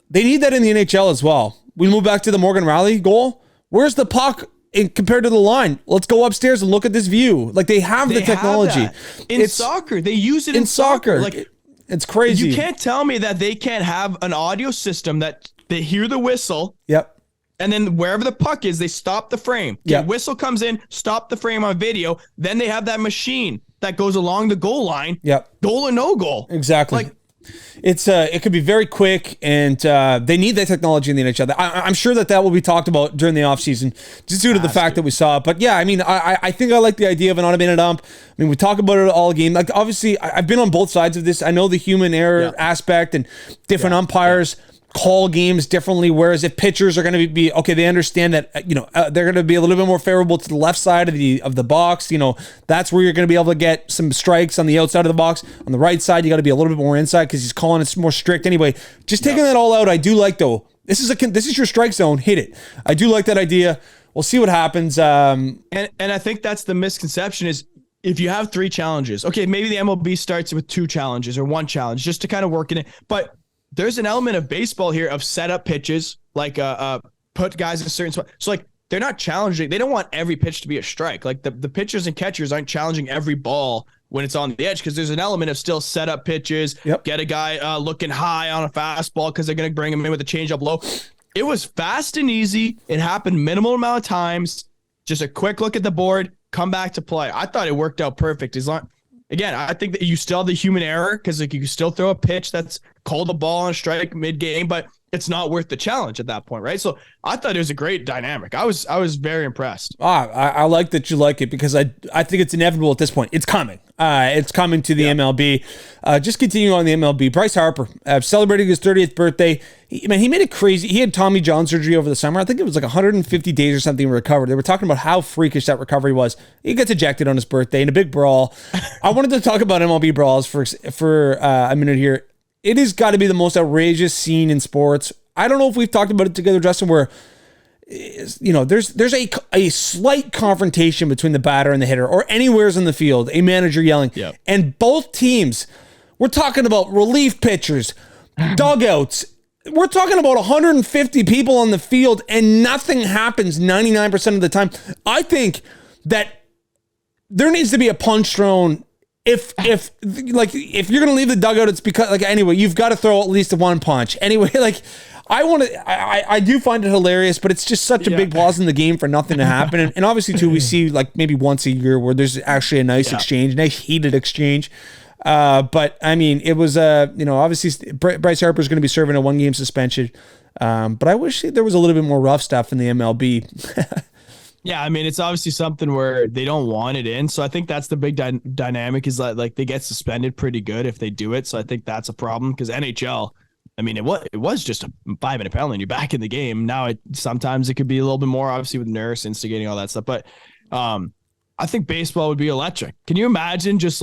they need that in the NHL as well. We move back to the Morgan Rielly goal. Where's the puck compared to the line? Let's go upstairs and look at this view. Like they have the technology in soccer. They use it in soccer. Like it's crazy. You can't tell me that they can't have an audio system that they hear the whistle. Yep. And then wherever the puck is, they stop the frame. Yep. Whistle comes in, stop the frame on video. Then they have that machine that goes along the goal line. Yep. Goal or no goal. Exactly. Like, it's it could be very quick, and they need that technology in the NHL. I'm sure that will be talked about during the offseason, just due to the fact that we saw it. But yeah, I mean, I think I like the idea of an automated ump. I mean, we talk about it all game. Like obviously, I've been on both sides of this. I know the human error aspect and different umpires call games differently, whereas if pitchers are going to be okay, they understand that they're going to be a little bit more favorable to the left side of the box. That's where you're going to be able to get some strikes on the outside of the box. On the right side, you got to be a little bit more inside because he's calling it more strict anyway. Just taking that all out, I do like though. This is your strike zone. Hit it. I do like that idea. We'll see what happens. And I think that's the misconception is if you have 3 challenges, okay, maybe the MLB starts with 2 challenges or 1 challenge just to kind of work in it, but there's an element of baseball here of set up pitches, like put guys in a certain spot. So like they're not challenging. They don't want every pitch to be a strike. Like the pitchers and catchers aren't challenging every ball when it's on the edge because there's an element of still set up pitches. Yep. Get a guy looking high on a fastball because they're going to bring him in with a changeup low. It was fast and easy. It happened minimal amount of times. Just a quick look at the board, come back to play. I thought it worked out perfect. Again, I think that you still have the human error because like you can still throw a pitch that's called a ball on a strike mid-game, but it's not worth the challenge at that point, right? So I thought it was a great dynamic. I was very impressed. I like that you like it because I think it's inevitable at this point. It's coming. It's coming to the MLB. Just continuing on the MLB. Bryce Harper celebrating his 30th birthday. He made it crazy. He had Tommy John surgery over the summer. I think it was like 150 days or something recovered. They were talking about how freakish that recovery was. He gets ejected on his birthday in a big brawl. I wanted to talk about MLB brawls for a minute here. It has got to be the most outrageous scene in sports. I don't know if we've talked about it together, Justin, where there's a slight confrontation between the batter and the hitter, or anywhere's in the field, a manager yelling. Yep. And both teams, we're talking about relief pitchers, dugouts. We're talking about 150 people on the field, and nothing happens 99% of the time. I think that there needs to be a punch thrown. If you're gonna leave the dugout, it's because anyway, you've got to throw at least one punch. Anyway, I do find it hilarious, but it's just such a big pause in the game for nothing to happen. And obviously too, we see maybe once a year where there's actually a nice exchange, nice heated exchange. But I mean, it was obviously Bryce Harper is going to be serving a 1-game suspension. But I wish there was a little bit more rough stuff in the MLB. Yeah, I mean, it's obviously something where they don't want it in. So I think that's the big dynamic is that they get suspended pretty good if they do it. So I think that's a problem because NHL, I mean, it was just a 5-minute penalty and you're back in the game. Now sometimes it could be a little bit more, obviously with nurse instigating all that stuff. But I think baseball would be electric. Can you imagine just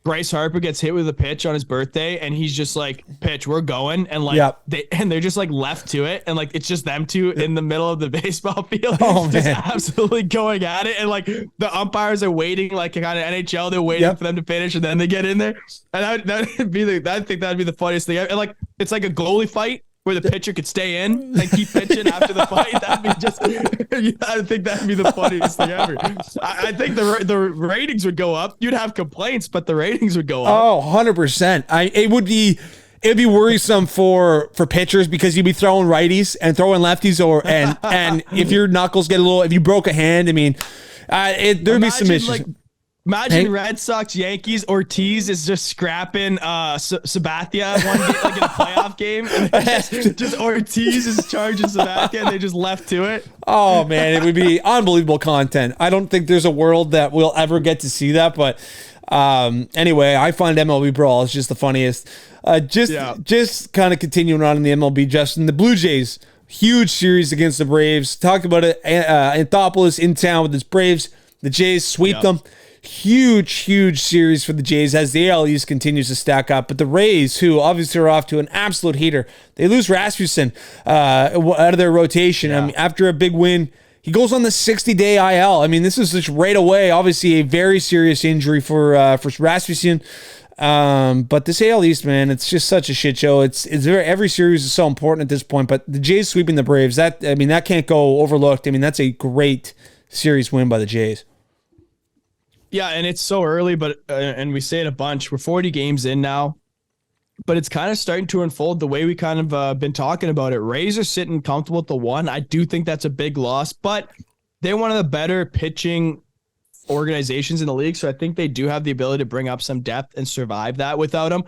Bryce Harper gets hit with a pitch on his birthday and he's just pitch, we're going. And they're just left to it. And it's just them two in the middle of the baseball field, just absolutely going at it. And the umpires are waiting, kind of NHL, they're waiting for them to finish and then they get in there. And I think that'd be the funniest thing. And it's like a goalie fight where the pitcher could stay in and keep pitching after the fight. That'd be just, I think that'd be the funniest thing ever. I think the ratings would go up. You'd have complaints, but the ratings would go up. Oh, 100%. It would be worrisome for pitchers because you'd be throwing righties and throwing lefties and if your knuckles get if you broke a hand, I mean, There'd be submissions. Imagine Red Sox, Yankees. Ortiz is just scrapping Sabathia one game, like in a playoff game. And just Ortiz is charging Sabathia, and they just left to it. Oh man, it would be unbelievable content. I don't think there's a world that we'll ever get to see that. But anyway, I find MLB Brawl is just the funniest. Just kind of continuing on in the MLB, Justin. The Blue Jays, huge series against the Braves. Talked about it. Anthopoulos in town with his Braves. The Jays sweep them. Huge series for the Jays as the AL East continues to stack up. But the Rays, who obviously are off to an absolute heater, they lose Rasmussen out of their rotation. I mean, after a big win, he goes on the 60-day IL. I mean, this is just right away, obviously a very serious injury for Rasmussen. But this AL East, man, it's just such a shit show. Every series is so important at this point. But the Jays sweeping the Braves, that can't go overlooked. I mean, that's a great series win by the Jays. Yeah, and it's so early, but and we say it a bunch. We're 40 games in now, but it's kind of starting to unfold the way we kind of been talking about it. Rays are sitting comfortable at the 1. I do think that's a big loss, but they're one of the better pitching organizations in the league, so I think they do have the ability to bring up some depth and survive that without them.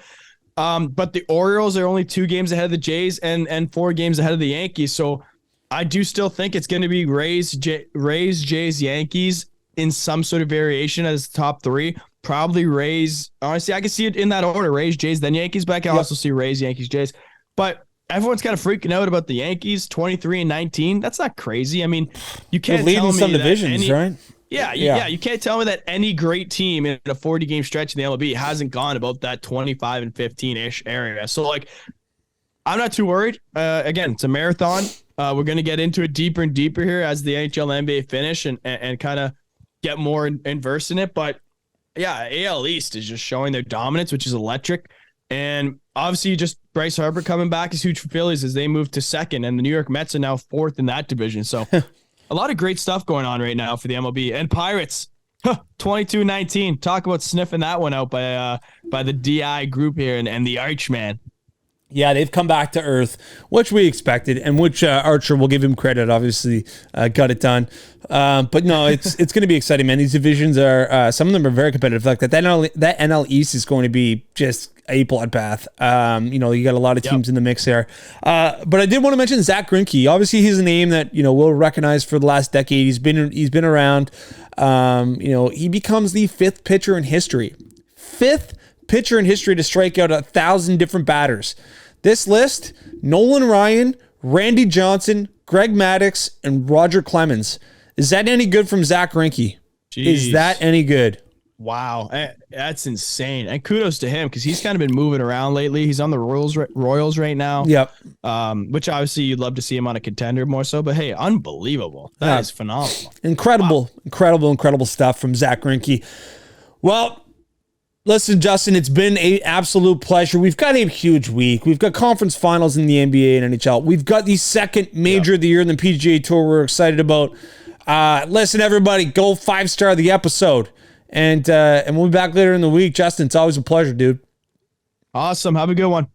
But the Orioles are only 2 games ahead of the Jays and 4 games ahead of the Yankees, so I do still think it's going to be Rays, Jays, Yankees in some sort of variation as top 3. Probably Rays. Honestly, I can see it in that order: Rays, Jays, then Yankees. But I can also see Rays, Yankees, Jays. But everyone's kind of freaking out about the Yankees, 23-19. That's not crazy. I mean, you can't leading tell me some divisions, right? Yeah. You can't tell me that any great team in a 40-game stretch in the MLB hasn't gone about that 25 and 15-ish area. So, like, I'm not too worried. Again, it's a marathon. We're going to get into it deeper and deeper here as the NHL and NBA finish and kind of get more versed in it. But yeah, AL East is just showing their dominance, which is electric. And obviously just Bryce Harper coming back is huge for Phillies as they move to 2nd, and the New York Mets are now 4th in that division. So a lot of great stuff going on right now for the MLB. And Pirates, 22-19. Talk about sniffing that one out by the DI group here and the Archman. Yeah, they've come back to earth, which we expected, and which Archer will give him credit. Obviously, got it done. But no, it's going to be exciting, man. These divisions are some of them are very competitive. Like that NL East is going to be just a bloodbath. You got a lot of teams in the mix there. But I did want to mention Zach Greinke. Obviously, he's a name that we'll recognize for the last decade. He's been around. He becomes the 5th pitcher in history. 5th pitcher in history to strike out 1,000 different batters. This list: Nolan Ryan, Randy Johnson, Greg Maddux, and Roger Clemens. Is that any good from Zach Greinke? Is that any good? Wow, that's insane. And kudos to him because he's kind of been moving around lately. He's on the Royals right now. Yep. Which obviously you'd love to see him on a contender more so. But hey, unbelievable. That is phenomenal. Incredible stuff from Zach Greinke. Well, listen, Justin, it's been an absolute pleasure. We've got a huge week. We've got conference finals in the NBA and NHL. We've got the second major of the year in the PGA Tour we're excited about. Listen, everybody, go 5-star the episode. And we'll be back later in the week. Justin, it's always a pleasure, dude. Awesome. Have a good one.